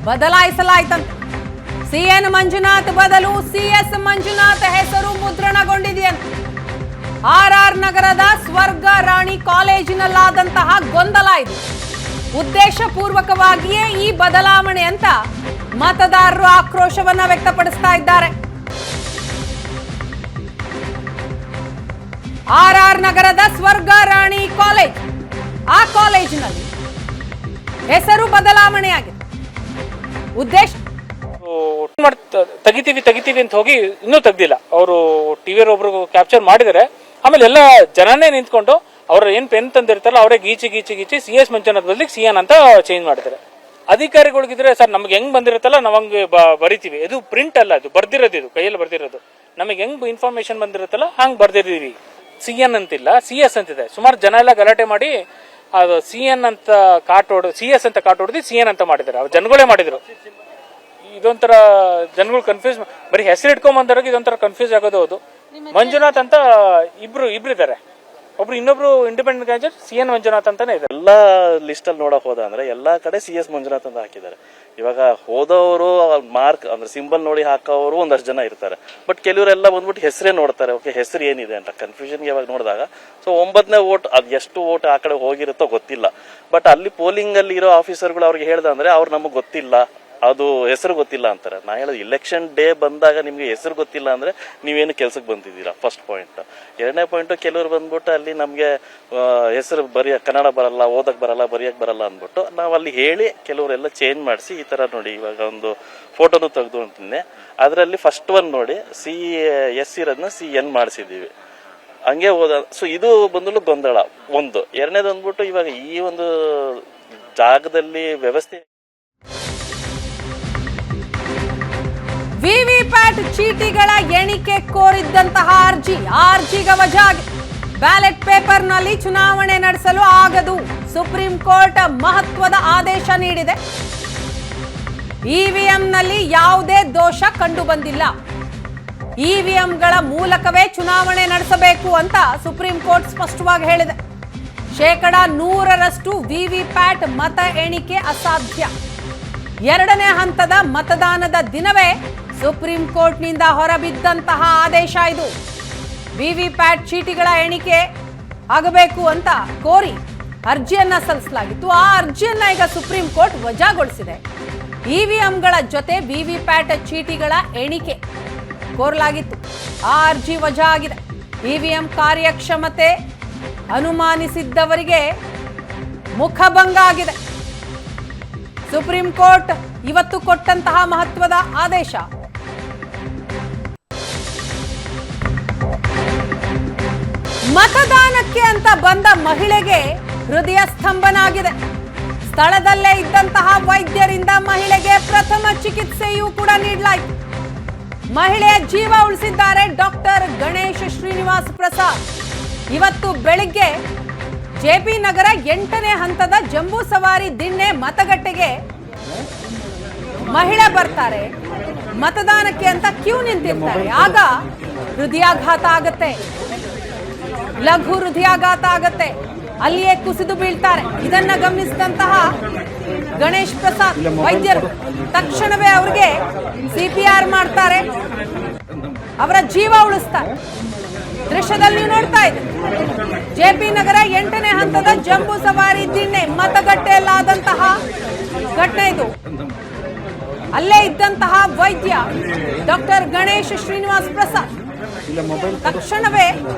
ಬದಲಾಯಿಸಲಾಯಿತಂತೆ. CN ಮಂಜುನಾಥ್ ಬದಲು CS ಮಂಜುನಾಥ್ ಹೆಸರು ಮುದ್ರಣಗೊಂಡಿದೆಯಂತೆ. RR ನಗರದ ಸ್ವರ್ಗ ರಾಣಿ ಕಾಲೇಜಿನಲ್ಲಾದಂತಹ ಗೊಂದಲ ಇದು. ಉದ್ದೇಶಪೂರ್ವಕವಾಗಿಯೇ ಈ ಬದಲಾವಣೆ ಅಂತ ಮತದಾರರು ಆಕ್ರೋಶವನ್ನ ವ್ಯಕ್ತಪಡಿಸ್ತಾ ಇದ್ದಾರೆ. RR ನಗರದ ಸ್ವರ್ಗ ರಾಣಿ ಕಾಲೇಜ್, ಆ ಕಾಲೇಜಿನಲ್ಲಿ ಹೆಸರು ಬದಲಾವಣೆಯಾಗಿದೆ. ಉದ್ದೇಶ ತೆಗಿತೀವಿ ಅಂತ ಹೋಗಿ ಇನ್ನೂ ತೆಗ್ದಿಲ್ಲ. ಅವರು ಟಿವಿಯರ್ ಒಬ್ರು ಕ್ಯಾಪ್ಚರ್ ಮಾಡಿದರೆ ಆಮೇಲೆ ಎಲ್ಲ ಜನನೇ ನಿಂತ್ಕೊಂಡು ಅವ್ರ ಏನ್ ಪೆನ್ ತಂದಿರ್ತಾರಲ್ಲ ಅವರೇ ಗೀಚಿ CS ಮಂಜುನಾಥ್ ಬದಲಿಗೆ CN ಅಂತ ಚೇಂಜ್ ಮಾಡಿದ್ದಾರೆ. ಅಧಿಕಾರಿಗಳಿಗಿದ್ರೆ ಸರ್ ನಮ್ಗೆ ಹೆಂಗ್ ಬಂದಿರುತ್ತಲ್ಲ ನಾವ್ ಹಂಗೆ ಬರಿತೀವಿ. ಇದು ಪ್ರಿಂಟ್ ಅಲ್ಲ, ಇದು ಬರ್ದಿರೋದು, ಇದು ಕೈಯಲ್ಲಿ ಬರ್ದಿರೋದು. ನಮಗೆ ಹೆಂಗ್ ಇನ್ಫಾರ್ಮೇಶನ್ ಬಂದಿರುತ್ತಲ್ಲ ಹಂಗ್ ಬರ್ದಿದೀವಿ. CN ಅಂತಿಲ್ಲ, CS ಅಂತಿದೆ. ಸುಮಾರು ಜನ ಎಲ್ಲ ಗಲಾಟೆ ಮಾಡಿ ಅದು CN ಅಂತ CS ಅಂತ ಕಾಟ್ ಹೊಡೆದು CN ಅಂತ ಮಾಡಿದ್ದಾರೆ. ಅವ್ರು ಜನಗಳೇ ಮಾಡಿದ್ರು. ಇದೊಂಥರ ಜನಗಳು ಕನ್ಫ್ಯೂಸ್, ಬರೀ ಹೆಸರು ಇಟ್ಕೊಂಡ್ ಇದೊಂಥರ ಕನ್ಫ್ಯೂಸ್ ಆಗೋದು. ಹೌದು, ಮಂಜುನಾಥ್ ಅಂತ ಇಬ್ರು ಇದ್ದಾರೆ. ಒಬ್ರು ಇನ್ನೊಬ್ರು ಇಂಡಿಪೆಂಡೆಂಟ್ ಕ್ಯಾಂಡಿಡೇಟ್ CN ಮಂಜುನಾಥ್ ಅಂತಾನೆ ಇದೆ. ಎಲ್ಲಾ ಲಿಸ್ಟ್ ಅಲ್ಲಿ ನೋಡಕ್ ಹೋದ ಅಂದ್ರೆ ಎಲ್ಲಾ ಕಡೆ CS ಮಂಜುನಾಥ್ ಅಂತ ಹಾಕಿದ್ದಾರೆ. ಇವಾಗ ಹೋದವರು ಮಾರ್ಕ್ ಅಂದ್ರೆ ಸಿಂಬಲ್ ನೋಡಿ ಹಾಕೋರು ಒಂದಷ್ಟು ಜನ ಇರ್ತಾರೆ. ಬಟ್ ಕೆಲವರೆಲ್ಲ ಬಂದ್ಬಿಟ್ಟು ಹೆಸರೇ ನೋಡ್ತಾರೆ. ಓಕೆ, ಹೆಸರು ಏನಿದೆ ಅಂತ ಕನ್ಫ್ಯೂಷನ್ ಯಾವಾಗ ನೋಡಿದಾಗ ಸೊ 9ನೇ ವೋಟ್ ಅದ್ ಎಷ್ಟು ವೋಟ್ ಆ ಕಡೆ ಹೋಗಿರುತ್ತೋ ಗೊತ್ತಿಲ್ಲ. ಬಟ್ ಅಲ್ಲಿ ಪೋಲಿಂಗ್ ಅಲ್ಲಿ ಇರೋ ಆಫೀಸರ್ಗಳು ಅವ್ರಿಗೆ ಹೇಳ್ದಂದ್ರೆ ಅವ್ರು ನಮಗ್ ಗೊತ್ತಿಲ್ಲ, ಅದು ಹೆಸರು ಗೊತ್ತಿಲ್ಲ ಅಂತಾರೆ. ನಾ ಹೇಳೋದು ಇಲೆಕ್ಷನ್ ಡೇ ಬಂದಾಗ ನಿಮ್ಗೆ ಹೆಸರು ಗೊತ್ತಿಲ್ಲ ಅಂದ್ರೆ ನೀವೇನು ಕೆಲ್ಸಕ್ಕೆ ಬಂದಿದ್ದೀರಾ, ಫಸ್ಟ್ ಪಾಯಿಂಟ್. 2ನೇ ಪಾಯಿಂಟ್, ಕೆಲವರು ಬಂದ್ಬಿಟ್ಟು ಅಲ್ಲಿ ನಮ್ಗೆ ಹೆಸರು ಕನ್ನಡ ಬರಲ್ಲ, ಓದಕ್ ಬರಲ್ಲ, ಬರೆಯಕ್ ಬರಲ್ಲ ಅಂದ್ಬಿಟ್ಟು ನಾವ್ ಅಲ್ಲಿ ಹೇಳಿ ಕೆಲವರೆಲ್ಲ ಚೇಂಜ್ ಮಾಡಿಸಿ ಈ ತರ ನೋಡಿ ಇವಾಗ ಒಂದು ಫೋಟೋನು ತೆಗೆದು ಅಂತಿದ್ದೆ. ಅದರಲ್ಲಿ ಫಸ್ಟ್ ಒನ್ ನೋಡಿ CS ಇರೋದನ್ನ CN ಮಾಡಿಸಿದೀವಿ. ಹಂಗೆ ಹೋದ. ಸೊ ಇದು ಬಂದಲು ಗೊಂದಲ ಒಂದು. 2ನೇದು ಅಂದ್ಬಿಟ್ಟು ಇವಾಗ ಈ ಒಂದು ಜಾಗದಲ್ಲಿ ವ್ಯವಸ್ಥೆ ವಿವಿಪ್ಯಾಟ್ ಚೀಟಿಗಳ ಎಣಿಕೆ ಕೋರಿದ್ದಂತಹ ಅರ್ಜಿಗೆ ವಜಾ ಆಗಿದೆ. ಬ್ಯಾಲೆಟ್ ಪೇಪರ್ನಲ್ಲಿ ಚುನಾವಣೆ ನಡೆಸಲು ಆಗದು. ಸುಪ್ರೀಂ ಕೋರ್ಟ್ ಮಹತ್ವದ ಆದೇಶ ನೀಡಿದೆ. EVMನಲ್ಲಿ ಯಾವುದೇ ದೋಷ ಕಂಡು ಬಂದಿಲ್ಲ. EVMಗಳ ಮೂಲಕವೇ ಚುನಾವಣೆ ನಡೆಸಬೇಕು ಅಂತ ಸುಪ್ರೀಂ ಕೋರ್ಟ್ ಸ್ಪಷ್ಟವಾಗಿ ಹೇಳಿದೆ. 100% ವಿವಿಪ್ಯಾಟ್ ಮತ ಎಣಿಕೆ ಅಸಾಧ್ಯ. 2ನೇ ಹಂತದ ಮತದಾನದ ದಿನವೇ ಸುಪ್ರೀಂ ಕೋರ್ಟ್ನಿಂದ ಹೊರಬಿದ್ದಂತಹ ಆದೇಶ ಇದು. ವಿವಿಪ್ಯಾಟ್ ಚೀಟಿಗಳ ಎಣಿಕೆ ಆಗಬೇಕು ಅಂತ ಕೋರಿ ಅರ್ಜಿಯನ್ನ ಸಲ್ಲಿಸಲಾಗಿತ್ತು. ಆ ಅರ್ಜಿಯನ್ನ ಈಗ ಸುಪ್ರೀಂ ಕೋರ್ಟ್ ವಜಾಗೊಳಿಸಿದೆ. EVMಗಳ ಜೊತೆ ವಿವಿಪ್ಯಾಟ್ ಚೀಟಿಗಳ ಎಣಿಕೆ ಕೋರಲಾಗಿತ್ತು. ಆ ಅರ್ಜಿ ವಜಾ ಆಗಿದೆ. EVM ಕಾರ್ಯಕ್ಷಮತೆ ಅನುಮಾನಿಸಿದ್ದವರಿಗೆ ಮುಖಭಂಗ ಆಗಿದೆ. ಸುಪ್ರೀಂ ಕೋರ್ಟ್ ಇವತ್ತು ಕೊಟ್ಟಂತಹ ಮಹತ್ವದ ಆದೇಶ ಮತದಾನಕ್ಕೆ ಅಂತ ಬಂದ ಮಹಿಳೆಗೆ ಹೃದಯ ಸ್ತಂಭನ ಆಗಿದೆ. ಸ್ಥಳದಲ್ಲೇ ಇದ್ದಂತಹ ವೈದ್ಯರಿಂದ ಮಹಿಳೆಗೆ ಪ್ರಥಮ ಚಿಕಿತ್ಸೆಯೂ ಕೂಡ ನೀಡಲಾಯಿತು. ಮಹಿಳೆಯ ಜೀವ ಉಳಿಸಿದ್ದಾರೆ ಡಾಕ್ಟರ್ ಗಣೇಶ್ ಶ್ರೀನಿವಾಸ್ ಪ್ರಸಾದ್. ಇವತ್ತು ಬೆಳಿಗ್ಗೆ ಜೆಪಿ ನಗರ 8ನೇ ಹಂತದ ಜಂಬೂ ಸವಾರಿ ದಿಣ್ಣೆ ಮತಗಟ್ಟೆಗೆ ಮಹಿಳೆ ಬರ್ತಾರೆ, ಮತದಾನಕ್ಕೆ ಅಂತ ಕ್ಯೂ ನಿಂತಿರ್ತಾರೆ. ಆಗ ಹೃದಯಾಘಾತ ಆಗತ್ತೆ, ಲಘು ಹೃದಯಾಘಾತ ಆಗತ್ತೆ, ಅಲ್ಲಿಯೇ ಕುಸಿದು ಬೀಳ್ತಾರೆ. ಇದನ್ನ ಗಮನಿಸಿದಂತಹ ಗಣೇಶ್ ಪ್ರಸಾದ್ ವೈದ್ಯರು ತಕ್ಷಣವೇ ಅವರಿಗೆ CPR ಮಾಡ್ತಾರೆ, ಅವರ ಜೀವ ಉಳಿಸ್ತಾರೆ. ದೃಶ್ಯದಲ್ಲಿ ನೋಡ್ತಾ ಇದ್ದೀವಿ, ಜೆಪಿ ನಗರ 8ನೇ ಹಂತದ ಜಂಬೂ ಸವಾರಿ ದಿಣ್ಣೆ ಮತಗಟ್ಟೆಯಲ್ಲಾದಂತಹ ಘಟನೆ ಇದು. ಅಲ್ಲೇ ಇದ್ದಂತಹ ವೈದ್ಯ ಡಾಕ್ಟರ್ ಗಣೇಶ್ ಶ್ರೀನಿವಾಸ್ ಪ್ರಸಾದ್ ತಕ್ಷಣವೇ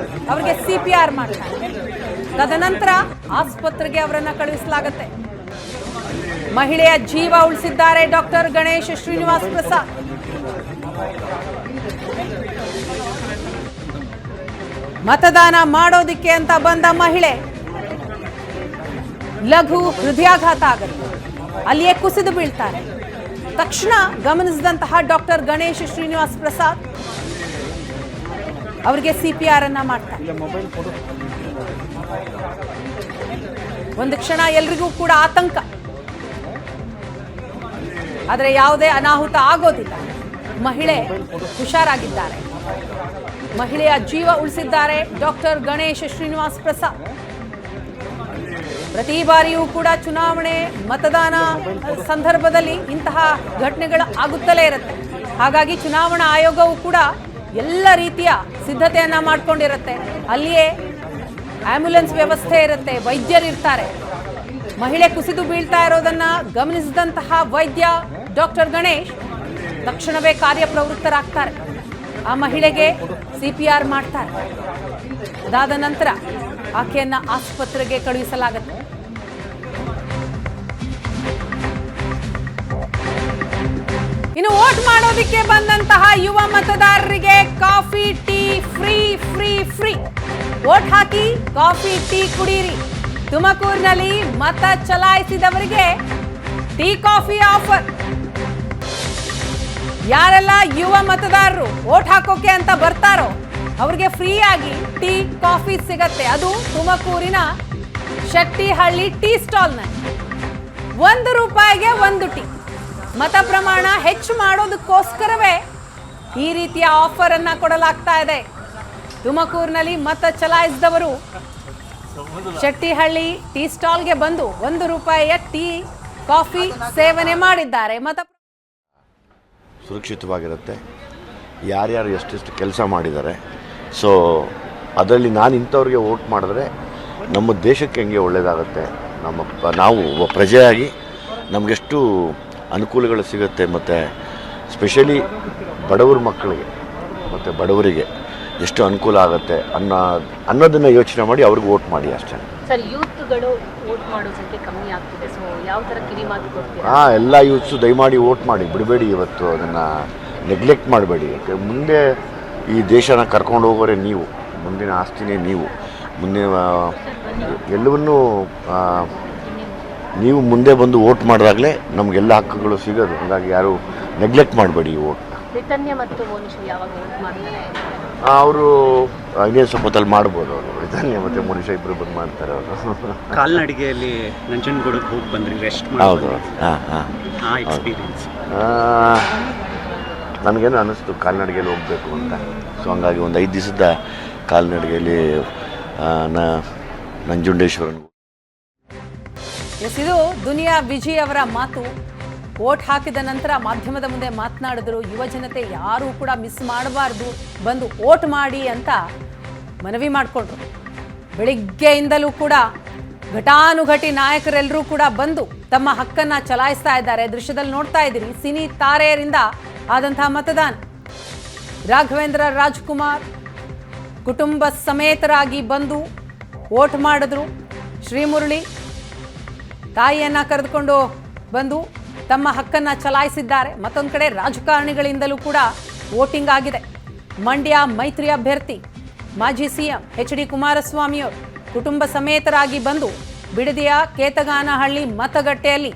ಅವರಿಗೆ CPR ಮಾಡ್ತಾರೆ. ತದನಂತರ ಆಸ್ಪತ್ರೆಗೆ ಅವರನ್ನ ಕಳುಹಿಸಲಾಗುತ್ತೆ. ಮಹಿಳೆಯ ಜೀವ ಉಳಿಸಿದ್ದಾರೆ ಡಾಕ್ಟರ್ ಗಣೇಶ್ ಶ್ರೀನಿವಾಸ್ ಪ್ರಸಾದ್. ಮತದಾನ ಮಾಡೋದಿಕ್ಕೆ ಅಂತ ಬಂದ ಮಹಿಳೆ ಲಘು ಹೃದಯಾಘಾತ ಆಗುತ್ತೆ, ಅಲ್ಲಿಯೇ ಕುಸಿದು ಬೀಳ್ತಾರೆ. ತಕ್ಷಣ ಗಮನಿಸಿದಂತಹ ಡಾಕ್ಟರ್ ಗಣೇಶ್ ಶ್ರೀನಿವಾಸ್ ಪ್ರಸಾದ್ ಅವರಿಗೆ CPR ಅನ್ನ ಮಾಡ್ತಾರೆ. ಒಂದು ಕ್ಷಣ ಎಲ್ರಿಗೂ ಕೂಡ ಆತಂಕ, ಆದರೆ ಯಾವುದೇ ಅನಾಹುತ ಆಗೋದಿಲ್ಲ. ಮಹಿಳೆ ಹುಷಾರಾಗಿದ್ದಾರೆ, ಮಹಿಳೆಯ ಜೀವ ಉಳಿಸಿದ್ದಾರೆ ಡಾಕ್ಟರ್ ಗಣೇಶ್ ಶ್ರೀನಿವಾಸ್ ಪ್ರಸಾದ್. ಪ್ರತಿ ಬಾರಿಯೂ ಕೂಡ ಚುನಾವಣೆ ಮತದಾನ ಸಂದರ್ಭದಲ್ಲಿ ಇಂತಹ ಘಟನೆಗಳು ಆಗುತ್ತಲೇ ಇರುತ್ತೆ. ಹಾಗಾಗಿ ಚುನಾವಣಾ ಆಯೋಗವು ಕೂಡ ಎಲ್ಲ ರೀತಿಯ ಸಿದ್ಧತೆಯನ್ನ ಮಾಡ್ಕೊಂಡಿರುತ್ತೆ. ಅಲ್ಲಿಯೇ ಆಂಬ್ಯುಲೆನ್ಸ್ ವ್ಯವಸ್ಥೆ ಇರುತ್ತೆ, ವೈದ್ಯರಿರ್ತಾರೆ. ಮಹಿಳೆ ಕುಸಿದು ಬೀಳ್ತಾ ಇರೋದನ್ನ ಗಮನಿಸಿದಂತಹ ವೈದ್ಯ ಡಾಕ್ಟರ್ ಗಣೇಶ್ ತಕ್ಷಣವೇ ಕಾರ್ಯಪ್ರವೃತ್ತರಾಗ್ತಾರೆ. ಆ ಮಹಿಳೆಗೆ CPR ಮಾಡ್ತಾರೆ. ಅದಾದ ನಂತರ ಆಕೆಯನ್ನ ಆಸ್ಪತ್ರೆಗೆ ಕಳುಹಿಸಲಾಗುತ್ತೆ. ಇನ್ನು ವೋಟ್ ಮಾಡೋದಿಕ್ಕೆ ಬಂದಂತಹ ಯುವ ಮತದಾರರಿಗೆ coffee tea free free free. Vote ಹಾಕಿ ಕಾಫಿ ಟೀ ಕುಡೀರಿ. ತುಮಕೂರಿನಲ್ಲಿ ಮತ ಚಲಾಯಿಸಿದವರಿಗೆ ಟೀ ಕಾಫಿ ಆಫರ್. ಯಾರೆಲ್ಲ ಯುವ ಮತದಾರರು ವೋಟ್ ಹಾಕೋಕೆ ಅಂತ ಬರ್ತಾರೋ ಅವ್ರಿಗೆ ಫ್ರೀ ಆಗಿ ಟೀ ಕಾಫಿ ಸಿಗತ್ತೆ. ಅದು ತುಮಕೂರಿನ ಶೆಟ್ಟಿಹಳ್ಳಿ ಟೀ ಸ್ಟಾಲ್ನಲ್ಲಿ ₹1ಗೆ 1 ಟೀ. ಮತ ಪ್ರಮಾಣ ಹೆಚ್ಚು ಮಾಡೋದಕ್ಕೋಸ್ಕರವೇ ಈ ರೀತಿಯ ಆಫರ್ ಅನ್ನ ಕೊಡಲಾಗ್ತಾ ಇದೆ. ತುಮಕೂರಿನಲ್ಲಿ ಮತ ಚಲಾಯಿಸಿದವರು ಶೆಟ್ಟಿಹಳ್ಳಿ ಟೀ ಸ್ಟಾಲ್ಗೆ ಬಂದು ₹1 ಟೀ ಕಾಫಿ ಸೇವನೆ ಮಾಡಿದ್ದಾರೆ. ಸುರಕ್ಷಿತವಾಗಿರುತ್ತೆ. ಯಾರ್ಯಾರು ಎಷ್ಟೆಷ್ಟು ಕೆಲಸ ಮಾಡಿದ್ದಾರೆ, ಸೊ ಅದರಲ್ಲಿ ನಾನು ಇಂಥವ್ರಿಗೆ ವೋಟ್ ಮಾಡಿದ್ರೆ ನಮ್ಮ ದೇಶಕ್ಕೆ ಹೆಂಗೆ ಒಳ್ಳೆಯದಾಗುತ್ತೆ, ನಾವು ಪ್ರಜೆಯಾಗಿ ನಮಗೆಷ್ಟು ಅನುಕೂಲಗಳು ಸಿಗುತ್ತೆ, ಮತ್ತು ಸ್ಪೆಷಲಿ ಬಡವ್ರ ಮಕ್ಕಳಿಗೆ ಮತ್ತು ಬಡವರಿಗೆ ಎಷ್ಟು ಅನುಕೂಲ ಆಗುತ್ತೆ ಅನ್ನೋದನ್ನು ಯೋಚನೆ ಮಾಡಿ ಅವ್ರಿಗೆ ವೋಟ್ ಮಾಡಿ ಅಷ್ಟೇ. ಸರ್, ಯೂತ್ಗಳು ವೋಟ್ ಮಾಡೋ ಸಂಖ್ಯೆ ಕಮ್ಮಿ ಆಗ್ತಿದೆ, ಸೊ ಯಾವ ಥರ ಕಿವಿಮಾತು ಕೊಡ್ತೀರಾ? ಎಲ್ಲ ಯೂತ್ಸು ದಯಮಾಡಿ ವೋಟ್ ಮಾಡಿ ಬಿಡಬೇಡಿ. ಇವತ್ತು ಅದನ್ನು ನೆಗ್ಲೆಕ್ಟ್ ಮಾಡಬೇಡಿ. ಯಾಕೆ ಮುಂದೆ ಈ ದೇಶನ ಕರ್ಕೊಂಡು ಹೋಗೋರೆ ನೀವು, ಮುಂದಿನ ಆಸ್ತಿನೇ ನೀವು. ಮುಂದೆ ಎಲ್ಲವನ್ನೂ ನೀವು ಮುಂದೆ ಬಂದು ವೋಟ್ ಮಾಡಿದಾಗಲೇ ನಮಗೆಲ್ಲ ಹಕ್ಕುಗಳು ಸಿಗೋದು. ಹಾಗಾಗಿ ಯಾರು ನೆಗ್ಲೆಕ್ಟ್ ಮಾಡಬೇಡಿ ಈ ವೋಟ್ನ. ಬ್ರಿಟನ್ಯ ಮತ್ತು ಮೋನಿಶ್ ಯಾವಾಗ ವೋಟ್ ಮಾಡ್ತಾರೆ? ಅವರು ಇನ್ನೇನು ಸ್ವಲ್ಪದಲ್ಲಿ ಮಾಡ್ಬೋದು. ಅವರು ಬ್ರಿಟನ್ಯ ಮತ್ತು ಮೋನಿಶ್ ಇಬ್ಬರು ಬಂದು ಮಾಡ್ತಾರೆ. ಅವರು ಕಾಲ್ನಡಿಗೆಯಲ್ಲಿ ನಂಜನಗೂಡಿಗೆ ಹೋಗಿ ಬಂದ್ರಿ, ರೆಸ್ಟ್ ಹೌದು. ಎಕ್ಸ್ಪೀರಿಯನ್ಸ್ ನನಗೇನು ಅನ್ನಿಸ್ತು ಕಾಲ್ನಡಿಗೆಯಲ್ಲಿ ಹೋಗಬೇಕು ಅಂತ. ಸೊ ಹಂಗಾಗಿ ಒಂದು 5 ದಿವಸದ ಕಾಲ್ನಡಿಗೆಯಲ್ಲಿ ನಂಜುಂಡೇಶ್ವರನ್. ಇದು ದುನಿಯಾ ವಿಜಯ್ ಅವರ ಮಾತು. ವೋಟ್ ಹಾಕಿದ ನಂತರ ಮಾಧ್ಯಮದ ಮುಂದೆ ಮಾತನಾಡಿದ್ರು. ಯುವ ಜನತೆ ಯಾರೂ ಕೂಡ ಮಿಸ್ ಮಾಡಬಾರ್ದು, ಬಂದು ವೋಟ್ ಮಾಡಿ ಅಂತ ಮನವಿ ಮಾಡಿಕೊಂಡ್ರು. ಬೆಳಿಗ್ಗೆಯಿಂದಲೂ ಕೂಡ ಘಟಾನುಘಟಿ ನಾಯಕರೆಲ್ಲರೂ ಕೂಡ ಬಂದು ತಮ್ಮ ಹಕ್ಕನ್ನು ಚಲಾಯಿಸ್ತಾ ಇದ್ದಾರೆ. ದೃಶ್ಯದಲ್ಲಿ ನೋಡ್ತಾ ಇದ್ದೀರಿ, ಸಿನಿ ತಾರೆಯರಿಂದ ಆದಂತಹ ಮತದಾನ. ರಾಘವೇಂದ್ರ ರಾಜ್ಕುಮಾರ್ ಕುಟುಂಬ ಸಮೇತರಾಗಿ ಬಂದು ವೋಟ್ ಮಾಡಿದ್ರು. ಶ್ರೀಮುರಳಿ ತಾಯಿಯನ್ನ ಕರೆದುಕೊಂಡು ಬಂದು ತಮ್ಮ ಹಕ್ಕನ್ನ ಚಲಾಯಿಸಿದ್ದಾರೆ. ಮತ್ತೊಂದು ಕಡೆ ರಾಜಕಾರಣಿಗಳಿಂದಲೂ ಕೂಡ ವೋಟಿಂಗ್ ಆಗಿದೆ. ಮಂಡ್ಯ ಮೈತ್ರಿ ಅಭ್ಯರ್ಥಿ ಮಾಜಿ ಸಿಎಂ HD ಕುಮಾರಸ್ವಾಮಿಯವರು ಕುಟುಂಬ ಸಮೇತರಾಗಿ ಬಂದು ಬಿಡದಿಯ ಕೇತಗಾನಹಳ್ಳಿ ಮತಗಟ್ಟೆಯಲ್ಲಿ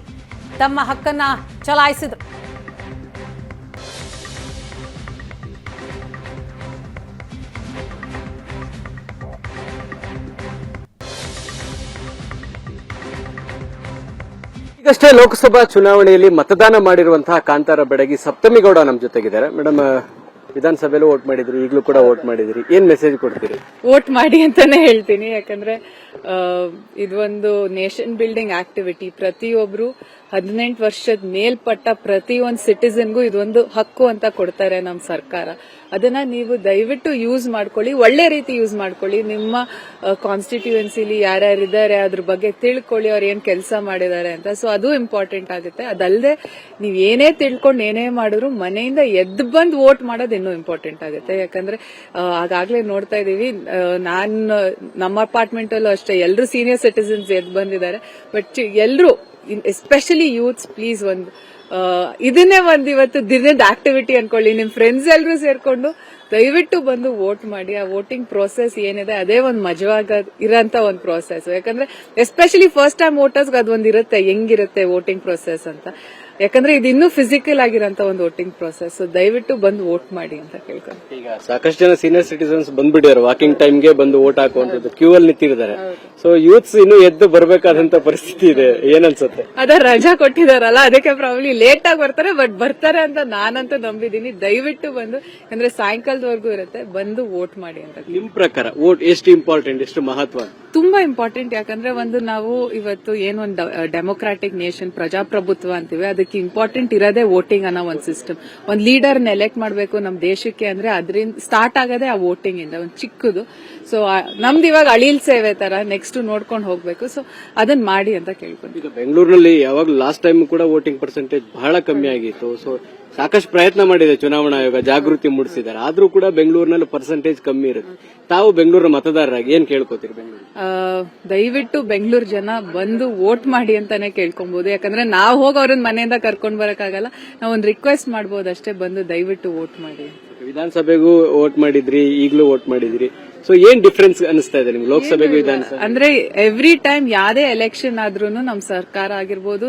ತಮ್ಮ ಹಕ್ಕನ್ನ ಚಲಾಯಿಸಿದರು. ಈಗಷ್ಟೇ ಲೋಕಸಭಾ ಚುನಾವಣೆಯಲ್ಲಿ ಮತದಾನ ಮಾಡಿರುವಂತಹ ಕಾಂತಾರ ಬೆಡಗಿ ಸಪ್ತಮಿಗೌಡ ನಮ್ಮ ಜೊತೆಗಿದ್ದಾರೆ. ಮೇಡಮ್, ವಿಧಾನಸಭೆಯಲ್ಲೂ ವೋಟ್ ಮಾಡಿದ್ರಿ, ಈಗಲೂ ಕೂಡ ವೋಟ್ ಮಾಡಿದ್ರಿ, ಏನ್ ಮೆಸೇಜ್ ಕೊಡ್ತೀರಿ? ವೋಟ್ ಮಾಡಿ ಅಂತಾನೆ ಹೇಳ್ತೀನಿ. ಯಾಕಂದ್ರೆ ಇದೊಂದು ನೇಷನ್ ಬಿಲ್ಡಿಂಗ್ ಆಕ್ಟಿವಿಟಿ. ಪ್ರತಿಯೊಬ್ರು 18 ವರ್ಷದ ಮೇಲ್ಪಟ್ಟ ಪ್ರತಿಯೊಂದು ಸಿಟಿಸನ್ಗೂ ಇದೊಂದು ಹಕ್ಕು ಅಂತ ಕೊಡ್ತಾರೆ ನಮ್ಮ ಸರ್ಕಾರ. ಅದನ್ನ ನೀವು ದಯವಿಟ್ಟು ಯೂಸ್ ಮಾಡ್ಕೊಳ್ಳಿ, ಒಳ್ಳೆ ರೀತಿ ಯೂಸ್ ಮಾಡ್ಕೊಳ್ಳಿ. ನಿಮ್ಮ ಕಾನ್ಸ್ಟಿಟ್ಯೂಯೆನ್ಸಿಲಿ ಯಾರ್ಯಾರಿದ್ದಾರೆ ಅದ್ರ ಬಗ್ಗೆ ತಿಳ್ಕೊಳ್ಳಿ, ಅವ್ರು ಏನ್ ಕೆಲಸ ಮಾಡಿದ್ದಾರೆ ಅಂತ. ಸೊ ಅದು ಇಂಪಾರ್ಟೆಂಟ್ ಆಗುತ್ತೆ. ಅದಲ್ಲದೆ ನೀವ್ ಏನೇ ತಿಳ್ಕೊಂಡು ಏನೇ ಮಾಡಿದ್ರು ಮನೆಯಿಂದ ಎದ್ದು ಬಂದು ವೋಟ್ ಮಾಡೋದು ಇನ್ನೂ ಇಂಪಾರ್ಟೆಂಟ್ ಆಗುತ್ತೆ. ಯಾಕಂದ್ರೆ ಆಗಾಗ್ಲೇ ನೋಡ್ತಾ ಇದೀವಿ, ನಮ್ಮ ಅಪಾರ್ಟ್ಮೆಂಟ್ ಅಲ್ಲೂ ಅಷ್ಟೇ ಎಲ್ಲರೂ ಸೀನಿಯರ್ ಸಿಟಿಸನ್ಸ್ ಎದ್ದು ಬಂದಿದ್ದಾರೆ. ಬಟ್ ಎಲ್ಲರೂ ಎಸ್ಪೆಷಲಿ ಯೂತ್ಸ್, ಪ್ಲೀಸ್ ಇದನ್ನೇ ಇವತ್ತು ದಿನದ ಆಕ್ಟಿವಿಟಿ ಅನ್ಕೊಳ್ಳಿ. ನಿಮ್ ಫ್ರೆಂಡ್ಸ್ ಎಲ್ಲರೂ ಸೇರ್ಕೊಂಡು ದಯವಿಟ್ಟು ಬಂದು ವೋಟ್ ಮಾಡಿ. ಆ ವೋಟಿಂಗ್ ಪ್ರೋಸೆಸ್ ಏನಿದೆ ಅದೇ ಒಂದು ಮಜವಾಗ ಇರೋಂತ ಒಂದು ಪ್ರೋಸೆಸ್. ಯಾಕಂದ್ರೆ ಎಸ್ಪೆಷಲಿ ಫಸ್ಟ್ ಟೈಮ್ ವೋಟರ್ಸ್ಗೆ ಅದೊಂದು ಇರುತ್ತೆ, ಹೆಂಗಿರುತ್ತೆ ವೋಟಿಂಗ್ ಪ್ರೋಸೆಸ್ ಅಂತ. ಯಾಕಂದ್ರೆ ಇದು ಇನ್ನೂ ಫಿಸಿಕಲ್ ಆಗಿರೋಂತ ಒಂದು ವೋಟಿಂಗ್ ಪ್ರೋಸೆಸ್. ದಯವಿಟ್ಟು ಬಂದು ವೋಟ್ ಮಾಡಿ ಅಂತ ಕೇಳ್ಕೊಂಡು. ಈಗ ಸಾಕಷ್ಟು ಜನ ಸೀನಿಯರ್ ಸಿಟಿಸನ್ಸ್ ಬಂದ್ಬಿಟ್ಟಿದ್ದಾರೆ, ವಾಕಿಂಗ್ ಟೈಮ್ಗೆ ಬಂದು ವೋಟ್ ಹಾಕುವಂತದ್ದು, ಕ್ಯೂ ಅಲ್ಲಿ ನಿಂತಿದ್ದಾರೆ. ಸೊ ಯೂತ್ಸ್ ಇನ್ನೂ ಎದ್ದು ಬರ್ಬೇಕಾದಂತ ಪರಿಸ್ಥಿತಿ ಇದೆ, ಏನನ್ಸುತ್ತೆ? ಅದ ರಜಾ ಕೊಟ್ಟಿದಾರಲ್ಲ, ಅದಕ್ಕೆ ಪ್ರಾಬ್ಲಿ ಲೇಟ್ ಆಗಿ ಬರ್ತಾರೆ, ಬಟ್ ಬರ್ತಾರೆ ಅಂತ ನಾನಂತೂ ನಂಬಿದೀನಿ. ದಯವಿಟ್ಟು ಬಂದು, ಯಾಕಂದ್ರೆ ಸಾಯಂಕಾಲದವರೆಗೂ ಇರುತ್ತೆ, ಬಂದು ವೋಟ್ ಮಾಡಿ ಅಂತ. ನಿಮ್ ಪ್ರಕಾರ ವೋಟ್ ಎಷ್ಟು ಇಂಪಾರ್ಟೆಂಟ್, ಎಷ್ಟು ಮಹತ್ವ? ತುಂಬಾ ಇಂಪಾರ್ಟೆಂಟ್. ಯಾಕಂದ್ರೆ ನಾವು ಇವತ್ತು ಏನೊಂದು ಡೆಮೊಕ್ರಾಟಿಕ್ ನೇಷನ್, ಪ್ರಜಾಪ್ರಭುತ್ವ ಅಂತೀವಿ, ಅದಕ್ಕೆ ಇಂಪಾರ್ಟೆಂಟ್ ಇರೋದೇ ವೋಟಿಂಗ್ ಅನ್ನೋ ಒಂದು ಸಿಸ್ಟಮ್. ಒಂದು ಲೀಡರ್ ಎಲೆಕ್ಟ್ ಮಾಡಬೇಕು ನಮ್ಮ ದೇಶಕ್ಕೆ ಅಂದ್ರೆ ಅದರಿಂದ ಸ್ಟಾರ್ಟ್ ಆಗೋದೇ ಆ ವೋಟಿಂಗ್ ಇಂದ, ಒಂದು ಚಿಕ್ಕದು. ಸೊ ನಮ್ದು ಇವಾಗ ಅಳಿಲ್ ಸೇವೆ ತರ ನೆಕ್ಸ್ಟ್ ನೋಡ್ಕೊಂಡು ಹೋಗ್ಬೇಕು. ಸೊ ಅದನ್ನ ಮಾಡಿ ಅಂತ ಕೇಳ್ಕೊಂಡು. ಈಗ ಬೆಂಗಳೂರಿನಲ್ಲಿ ಯಾವಾಗ ಲಾಸ್ಟ್ ಟೈಮ್ ಕೂಡ ವೋಟಿಂಗ್ ಪರ್ಸೆಂಟೇಜ್ ಬಹಳ ಕಮ್ಮಿ ಆಗಿತ್ತು. ಸೊ ಸಾಕಷ್ಟು ಪ್ರಯತ್ನ ಮಾಡಿದೆ ಚುನಾವಣಾ ಆಯೋಗ, ಜಾಗೃತಿ ಮೂಡಿಸಿದ್ದಾರೆ. ಆದ್ರೂ ಕೂಡ ಬೆಂಗಳೂರಿನಲ್ಲಿ ಪರ್ಸೆಂಟೇಜ್ ಕಮ್ಮಿ ಇರುತ್ತೆ. ತಾವು ಬೆಂಗಳೂರು ಮತದಾರರಾಗಿ ಏನ್ ಕೇಳ್ಕೊತೀರಿ? ಬೆಂಗಳೂರು ದಯವಿಟ್ಟು ಬೆಂಗಳೂರು ಜನ ಬಂದು ವೋಟ್ ಮಾಡಿ ಅಂತಾನೆ ಕೇಳ್ಕೊಬಹುದು. ಯಾಕಂದ್ರೆ ನಾವು ಹೋಗಿ ಅವ್ರನ್ನ ಮನೆಯಿಂದ ಕರ್ಕೊಂಡ್ ಬರಕ್ಕಾಗಲ್ಲ, ನಾವು ಒಂದು ರಿಕ್ವೆಸ್ಟ್ ಮಾಡಬಹುದು ಅಷ್ಟೇ, ಬಂದು ದಯವಿಟ್ಟು ವೋಟ್ ಮಾಡಿ. ವಿಧಾನಸಭೆಗೂ ವೋಟ್ ಮಾಡಿದ್ರಿ, ಈಗಲೂ ವೋಟ್ ಮಾಡಿದ್ರಿ. ಸೊ ಏನ್ ಡಿಫ್ರೆನ್ಸ್ ಅನಿಸ್ತಾ ಇದೆ ನಿಮ್ಗೆ ಲೋಕಸಭೆಗೂ ವಿಧಾನಸಭೆ? ಅಂದ್ರೆ ಎವ್ರಿ ಟೈಮ್ ಯಾವ್ದೇ ಎಲೆಕ್ಷನ್ ಆದ್ರೂ ನಮ್ ಸರ್ಕಾರ ಆಗಿರ್ಬೋದು,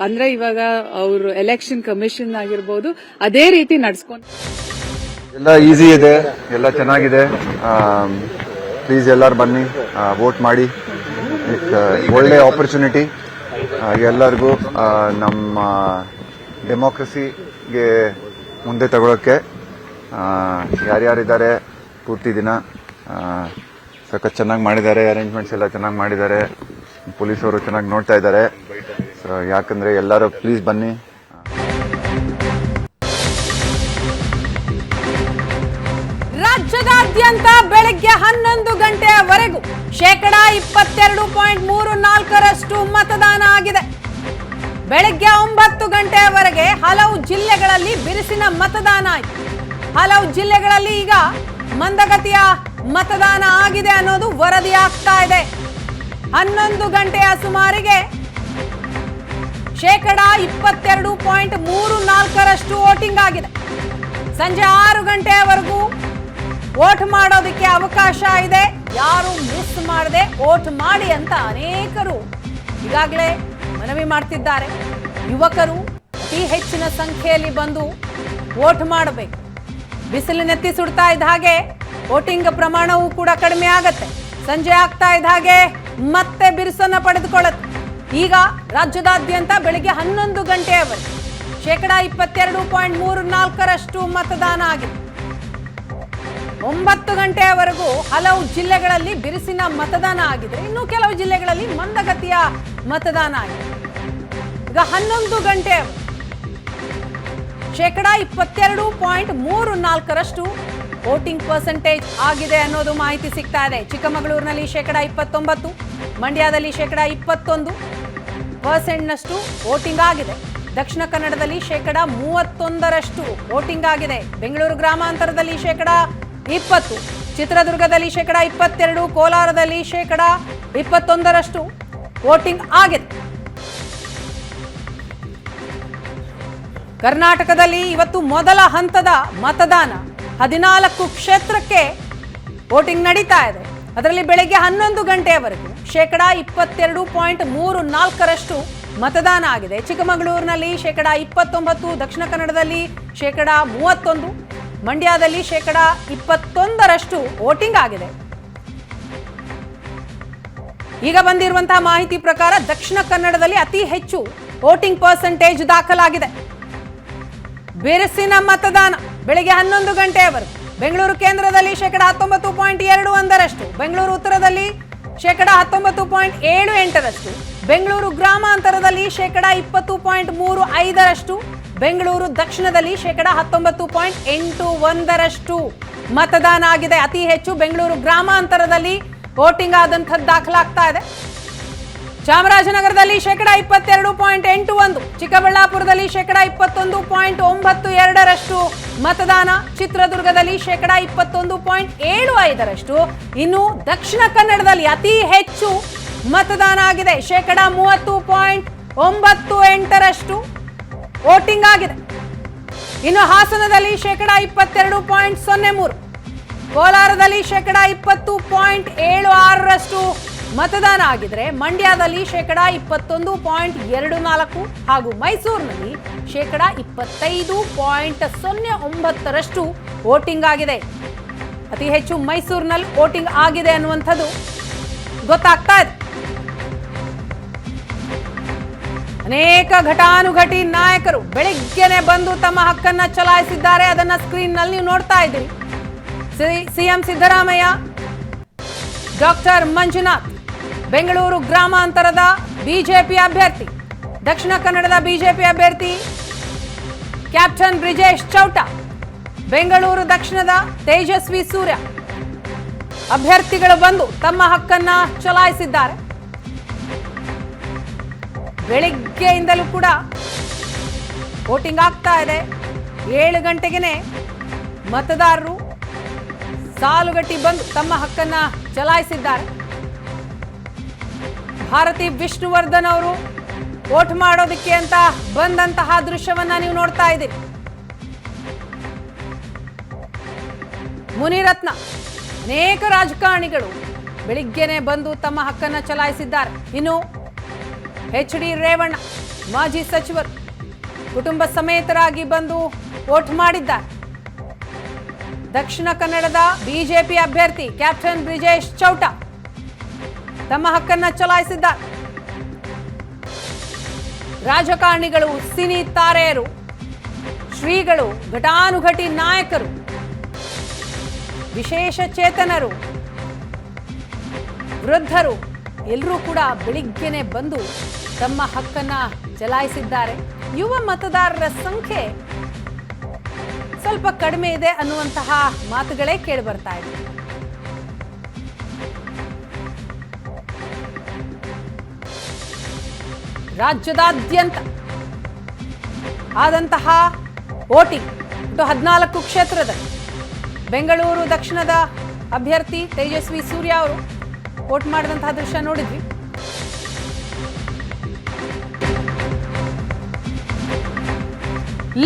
ಅಂದ್ರೆ ಇವಾಗ ಅವ್ರು ಎಲೆಕ್ಷನ್ ಕಮಿಷನ್ ಆಗಿರ್ಬೋದು, ಅದೇ ರೀತಿ ನಡ್ಸ್ಕೊಂಡು ಎಲ್ಲ ಈಸಿ ಇದೆ, ಎಲ್ಲ ಚೆನ್ನಾಗಿದೆ. ಪ್ಲೀಸ್ ಎಲ್ಲರೂ ಬನ್ನಿ, ವೋಟ್ ಮಾಡಿ. ಒಳ್ಳೆ ಆಪರ್ಚುನಿಟಿ ಎಲ್ಲರಿಗೂ ನಮ್ಮ ಡೆಮೋಕ್ರಸಿಗೆ ಮುಂದೆ ತಗೊಳ್ಳೋಕ್ಕೆ. ಯಾರ್ಯಾರಿದ್ದಾರೆ ಪೂರ್ತಿ ದಿನ ಸಖತ್ ಚೆನ್ನಾಗಿ ಮಾಡಿದ್ದಾರೆ, ಅರೇಂಜ್ಮೆಂಟ್ಸ್ ಎಲ್ಲ ಚೆನ್ನಾಗಿ ಮಾಡಿದ್ದಾರೆ, ಪೊಲೀಸವರು ಚೆನ್ನಾಗಿ ನೋಡ್ತಾ ಇದ್ದಾರೆ. ಸೊ ಯಾಕಂದರೆ ಎಲ್ಲರೂ ಪ್ಲೀಸ್ ಬನ್ನಿ. ರಾಜ್ಯದಾದ್ಯಂತ ಬೆಳಗ್ಗೆ 11 ಗಂಟೆಯವರೆಗೂ 22.34% ಮತದಾನ ಆಗಿದೆ. ಬೆಳಗ್ಗೆ 9 ಗಂಟೆಯವರೆಗೆ ಹಲವು ಜಿಲ್ಲೆಗಳಲ್ಲಿ ಬಿರುಸಿನ ಮತದಾನ ಆಯಿತು. ಹಲವು ಜಿಲ್ಲೆಗಳಲ್ಲಿ ಈಗ ಮಂದಗತಿಯ ಮತದಾನ ಆಗಿದೆ ಅನ್ನೋದು ವರದಿಯಾಗ್ತಾ ಇದೆ. 11 ಗಂಟೆಯ ಸುಮಾರಿಗೆ 22.34% ವೋಟಿಂಗ್ ಆಗಿದೆ. ಸಂಜೆ 6 ಗಂಟೆಯವರೆಗೂ ವೋಟ್ ಮಾಡೋದಕ್ಕೆ ಅವಕಾಶ ಇದೆ. ಯಾರು ಮಿಸ್ ಮಾಡದೆ ವೋಟ್ ಮಾಡಿ ಅಂತ ಅನೇಕರು ಈಗಾಗಲೇ ಮನವಿ ಮಾಡ್ತಿದ್ದಾರೆ. ಯುವಕರು ಅತಿ ಹೆಚ್ಚಿನ ಸಂಖ್ಯೆಯಲ್ಲಿ ಬಂದು ವೋಟ್ ಮಾಡಬೇಕು. ಬಿಸಿಲಿನೆತ್ತಿ ಸುಡ್ತಾ ಇದ್ದ ಹಾಗೆ ವೋಟಿಂಗ್ ಪ್ರಮಾಣವೂ ಕೂಡ ಕಡಿಮೆ ಆಗತ್ತೆ. ಸಂಜೆ ಆಗ್ತಾ ಇದ್ದ ಹಾಗೆ ಮತ್ತೆ ಬಿರುಸನ್ನ ಪಡೆದುಕೊಳ್ಳುತ್ತೆ. ಈಗ ರಾಜ್ಯದಾದ್ಯಂತ ಬೆಳಿಗ್ಗೆ 11 ಗಂಟೆಯವರೆಗೆ 22.34% ಮತದಾನ ಆಗಿದೆ. 9 ಗಂಟೆಯವರೆಗೂ ಹಲವು ಜಿಲ್ಲೆಗಳಲ್ಲಿ ಬಿರುಸಿನ ಮತದಾನ ಆಗಿದೆ. ಇನ್ನು ಕೆಲವು ಜಿಲ್ಲೆಗಳಲ್ಲಿ ಮಂದಗತಿಯ ಮತದಾನ ಆಗಿದೆ. ಈಗ 11 ಗಂಟೆ 22.34% ವೋಟಿಂಗ್ ಪರ್ಸೆಂಟೇಜ್ ಆಗಿದೆ ಅನ್ನೋದು ಮಾಹಿತಿ ಸಿಗ್ತಾ ಇದೆ. ಚಿಕ್ಕಮಗಳೂರಿನಲ್ಲಿ 29%, ಮಂಡ್ಯದಲ್ಲಿ 21% ವೋಟಿಂಗ್ ಆಗಿದೆ. ದಕ್ಷಿಣ ಕನ್ನಡದಲ್ಲಿ 31% ವೋಟಿಂಗ್ ಆಗಿದೆ. ಬೆಂಗಳೂರು ಗ್ರಾಮಾಂತರದಲ್ಲಿ 20%, ಚಿತ್ರದುರ್ಗದಲ್ಲಿ 22%, ಕೋಲಾರದಲ್ಲಿ 21% ವೋಟಿಂಗ್ ಆಗಿದೆ. ಕರ್ನಾಟಕದಲ್ಲಿ ಇವತ್ತು ಮೊದಲ ಹಂತದ ಮತದಾನ 14 ಕ್ಷೇತ್ರಕ್ಕೆ ವೋಟಿಂಗ್ ನಡೀತಾ ಇದೆ. ಅದರಲ್ಲಿ ಬೆಳಗ್ಗೆ 11 ಗಂಟೆಯವರೆಗೂ 22.34% ಮತದಾನ ಆಗಿದೆ. ಚಿಕ್ಕಮಗಳೂರಿನಲ್ಲಿ 29%, ದಕ್ಷಿಣ ಕನ್ನಡದಲ್ಲಿ 31%, ಮಂಡ್ಯದಲ್ಲಿ 21% ವೋಟಿಂಗ್ ಆಗಿದೆ. ಈಗ ಬಂದಿರುವಂತಹ ಮಾಹಿತಿ ಪ್ರಕಾರ ದಕ್ಷಿಣ ಕನ್ನಡದಲ್ಲಿ ಅತಿ ಹೆಚ್ಚು ವೋಟಿಂಗ್ ಪರ್ಸೆಂಟೇಜ್ ದಾಖಲಾಗಿದೆ. ಬಿರುಸಿನ ಮತದಾನ ಬೆಳಿಗ್ಗೆ 11 ಗಂಟೆಯವರೆಗೂ. ಬೆಂಗಳೂರು ಕೇಂದ್ರದಲ್ಲಿ 19.21%, ಬೆಂಗಳೂರು ಉತ್ತರದಲ್ಲಿ 19.78%, ಬೆಂಗಳೂರು ಗ್ರಾಮಾಂತರದಲ್ಲಿ 20.35%, ಬೆಂಗಳೂರು ದಕ್ಷಿಣದಲ್ಲಿ 19.81% ಮತದಾನ ಆಗಿದೆ. ಅತಿ ಹೆಚ್ಚು ಬೆಂಗಳೂರು ಗ್ರಾಮಾಂತರದಲ್ಲಿ ವೋಟಿಂಗ್ ಆದಂಥದ್ದು ದಾಖಲಾಗ್ತಾ ಇದೆ. ಚಾಮರಾಜನಗರದಲ್ಲಿ 22.81%, ಚಿಕ್ಕಬಳ್ಳಾಪುರದಲ್ಲಿ 21.92% ಮತದಾನ, ಚಿತ್ರದುರ್ಗದಲ್ಲಿ 21.75%. ಇನ್ನು ದಕ್ಷಿಣ ಕನ್ನಡದಲ್ಲಿ ಅತಿ ಹೆಚ್ಚು ಮತದಾನ ಆಗಿದೆ, 30.98% ವೋಟಿಂಗ್ ಆಗಿದೆ. ಇನ್ನು ಹಾಸನದಲ್ಲಿ 22.03%, ಕೋಲಾರದಲ್ಲಿ 20.76% ಮತದಾನ ಆಗಿದ್ರೆ, ಮಂಡ್ಯದಲ್ಲಿ 21.24% ಹಾಗೂ ಮೈಸೂರಿನಲ್ಲಿ 25.09% ವೋಟಿಂಗ್ ಆಗಿದೆ. ಅತಿ ಹೆಚ್ಚು ಮೈಸೂರಿನಲ್ಲಿ ವೋಟಿಂಗ್ ಆಗಿದೆ ಅನ್ನುವಂಥದ್ದು ಗೊತ್ತಾಗ್ತಾ ಇದೆ. ಅನೇಕ ಘಟಾನುಘಟಿ ನಾಯಕರು ಬೆಳಿಗ್ಗೆನೆ ಬಂದು ತಮ್ಮ ಹಕ್ಕನ್ನ ಚಲಾಯಿಸಿದ್ದಾರೆ. ಅದನ್ನ ಸ್ಕ್ರೀನ್ ನಲ್ಲಿ ನೀವು ನೋಡ್ತಾ ಇದ್ದೀರಿ. ಸಿಎಂ ಸಿದ್ದರಾಮಯ್ಯ, ಡಾಕ್ಟರ್ ಮಂಜುನಾಥ್, ಬೆಂಗಳೂರು ಗ್ರಾಮಾಂತರದ ಬಿಜೆಪಿ ಅಭ್ಯರ್ಥಿ, ದಕ್ಷಿಣ ಕನ್ನಡದ ಬಿಜೆಪಿ ಅಭ್ಯರ್ಥಿ ಕ್ಯಾಪ್ಟನ್ ಬ್ರಿಜೇಶ್ ಚೌಟಾ, ಬೆಂಗಳೂರು ದಕ್ಷಿಣದ ತೇಜಸ್ವಿ ಸೂರ್ಯ ಅಭ್ಯರ್ಥಿಗಳು ಬಂದು ತಮ್ಮ ಹಕ್ಕನ್ನ ಚಲಾಯಿಸಿದ್ದಾರೆ. ಬೆಳಿಗ್ಗೆಯಿಂದಲೂ ಕೂಡ ವೋಟಿಂಗ್ ಆಗ್ತಾ ಇದೆ. 7 ಗಂಟೆಗೆ ಮತದಾರರು ಸಾಲುಗಟ್ಟಿ ಬಂದು ತಮ್ಮ ಹಕ್ಕನ್ನ ಚಲಾಯಿಸಿದ್ದಾರೆ. ಭಾರತಿ ವಿಷ್ಣುವರ್ಧನ್ ಅವರು ವೋಟ್ ಮಾಡೋದಕ್ಕೆ ಅಂತ ಬಂದಂತಹ ದೃಶ್ಯವನ್ನ ನೀವು ನೋಡ್ತಾ ಇದ್ದೀರಿ. ಮುನಿರತ್ನ, ಅನೇಕ ರಾಜಕಾರಣಿಗಳು ಬೆಳಿಗ್ಗೆನೆ ಬಂದು ತಮ್ಮ ಹಕ್ಕನ್ನ ಚಲಾಯಿಸಿದ್ದಾರೆ. ಇನ್ನು HD ರೇವಣ್ಣ, ಮಾಜಿ ಸಚಿವರು, ಕುಟುಂಬ ಸಮೇತರಾಗಿ ಬಂದು ವೋಟ್ ಮಾಡಿದ್ದಾರೆ. ದಕ್ಷಿಣ ಕನ್ನಡದ ಬಿಜೆಪಿ ಅಭ್ಯರ್ಥಿ ಕ್ಯಾಪ್ಟನ್ ಬ್ರಿಜೇಶ್ ಚೌಟಾ ತಮ್ಮ ಹಕ್ಕನ್ನ ಚಲಾಯಿಸಿದ್ದಾರೆ. ರಾಜಕಾರಣಿಗಳು, ಸಿನಿ ತಾರೆಯರು, ಶ್ರೀಗಳು, ಘಟಾನುಘಟಿ ನಾಯಕರು, ವಿಶೇಷ ಚೇತನರು, ವೃದ್ಧರು ಎಲ್ಲರೂ ಕೂಡ ಬೆಳಿಗ್ಗೆನೆ ಬಂದು ತಮ್ಮ ಹಕ್ಕನ್ನ ಚಲಾಯಿಸಿದ್ದಾರೆ. ಯುವ ಮತದಾರರ ಸಂಖ್ಯೆ ಸ್ವಲ್ಪ ಕಡಿಮೆ ಇದೆ ಅನ್ನುವಂತಹ ಮಾತುಗಳೇ ಕೇಳಿ ಬರ್ತಾ ಇದೆ. ರಾಜ್ಯದಾದ್ಯಂತ ಆದಂತಹ ವೋಟಿಂಗ್ 14 ಕ್ಷೇತ್ರದಲ್ಲಿ ಬೆಂಗಳೂರು ದಕ್ಷಿಣದ ಅಭ್ಯರ್ಥಿ ತೇಜಸ್ವಿ ಸೂರ್ಯ ಅವರು ವೋಟ್ ಮಾಡಿದಂತಹ ದೃಶ್ಯ ನೋಡಿದ್ವಿ.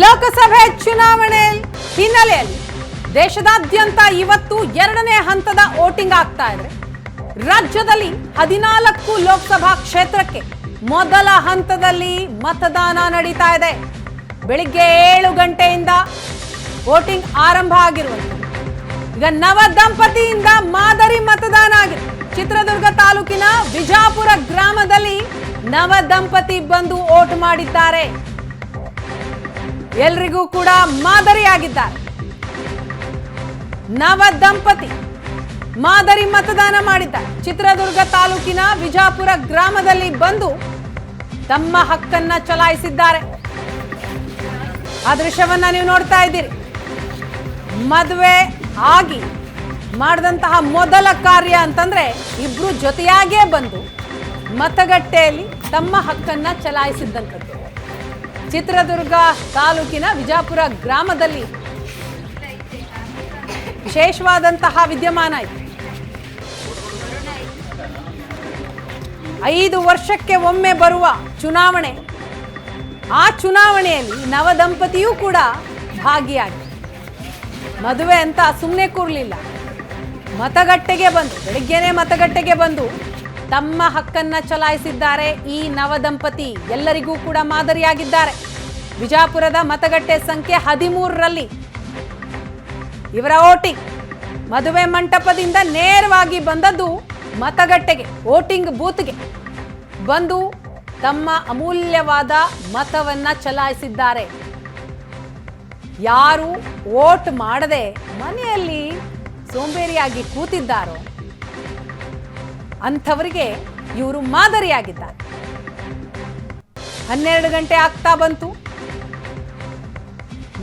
ಲೋಕಸಭೆ ಚುನಾವಣೆ ಹಿನ್ನೆಲೆಯಲ್ಲಿ ದೇಶದಾದ್ಯಂತ ಇವತ್ತು 2ನೇ ಹಂತದ ವೋಟಿಂಗ್ ಆಗ್ತಾ ಇದೆ. ರಾಜ್ಯದಲ್ಲಿ 14 ಲೋಕಸಭಾ ಕ್ಷೇತ್ರಕ್ಕೆ ಮೊದಲ ಹಂತದಲ್ಲಿ ಮತದಾನ ನಡೀತಾ ಇದೆ. ಬೆಳಿಗ್ಗೆ 7 ಗಂಟೆಯಿಂದ ವೋಟಿಂಗ್ ಆರಂಭ ಆಗಿರುವಂಥದ್ದು. ಈಗ ನವ ದಂಪತಿಯಿಂದ ಮಾದರಿ ಮತದಾನ ಆಗಿದೆ. ಚಿತ್ರದುರ್ಗ ತಾಲೂಕಿನ ವಿಜಾಪುರ ಗ್ರಾಮದಲ್ಲಿ ನವ ದಂಪತಿ ಬಂದು ವೋಟ್ ಮಾಡಿದ್ದಾರೆ. ಎಲ್ರಿಗೂ ಕೂಡ ಮಾದರಿಯಾಗಿದ್ದಾರೆ. ನವ ದಂಪತಿ ಮಾದರಿ ಮತದಾನ ಮಾಡಿದ್ದಾರೆ. ಚಿತ್ರದುರ್ಗ ತಾಲೂಕಿನ ವಿಜಾಪುರ ಗ್ರಾಮದಲ್ಲಿ ಬಂದು ತಮ್ಮ ಹಕ್ಕನ್ನ ಚಲಾಯಿಸಿದ್ದಾರೆ. ಆ ದೃಶ್ಯವನ್ನ ನೀವು ನೋಡ್ತಾ ಇದ್ದೀರಿ. ಮದುವೆ ಆಗಿ ಮಾಡಿದಂತಹ ಮೊದಲ ಕಾರ್ಯ ಅಂತಂದ್ರೆ ಇಬ್ರು ಜೊತೆಯಾಗೇ ಬಂದು ಮತಗಟ್ಟೆಯಲ್ಲಿ ತಮ್ಮ ಹಕ್ಕನ್ನ ಚಲಾಯಿಸಿದ್ದಂಥದ್ದು. ಚಿತ್ರದುರ್ಗ ತಾಲೂಕಿನ ವಿಜಾಪುರ ಗ್ರಾಮದಲ್ಲಿ ವಿಶೇಷವಾದಂತಹ ವಿದ್ಯಮಾನ ಇದೆ. 5 ವರ್ಷಕ್ಕೆ ಒಮ್ಮೆ ಬರುವ ಚುನಾವಣೆ. ಆ ಚುನಾವಣೆಯಲ್ಲಿ ನವ ದಂಪತಿಯೂ ಕೂಡ ಭಾಗಿಯಾಗಿ ಮದುವೆ ಅಂತ ಸುಮ್ಮನೆ ಕೂರ್ಲಿಲ್ಲ. ಮತಗಟ್ಟೆಗೆ ಬಂದು ಬೆಳಿಗ್ಗೆನೆ ಮತಗಟ್ಟೆಗೆ ಬಂದು ತಮ್ಮ ಹಕ್ಕನ್ನ ಚಲಾಯಿಸಿದ್ದಾರೆ. ಈ ನವ ದಂಪತಿ ಎಲ್ಲರಿಗೂ ಕೂಡ ಮಾದರಿಯಾಗಿದ್ದಾರೆ. ವಿಜಾಪುರದ ಮತಗಟ್ಟೆ ಸಂಖ್ಯೆ 13ರಲ್ಲಿ ಇವರ ವೋಟಿಂಗ್. ಮದುವೆ ಮಂಟಪದಿಂದ ನೇರವಾಗಿ ಬಂದದ್ದು ಮತಗಟ್ಟೆಗೆ, ವೋಟಿಂಗ್ ಬೂತ್ಗೆ ಬಂದು ತಮ್ಮ ಅಮೂಲ್ಯವಾದ ಮತವನ್ನ ಚಲಾಯಿಸಿದ್ದಾರೆ. ಯಾರು ವೋಟ್ ಮಾಡದೆ ಮನೆಯಲ್ಲಿ ಸೋಂಬೇರಿಯಾಗಿ ಕೂತಿದ್ದಾರೋ ಅಂಥವರಿಗೆ ಇವರು ಮಾದರಿಯಾಗಿದ್ದಾರೆ. 12 ಗಂಟೆ ಆಗ್ತಾ ಬಂತು.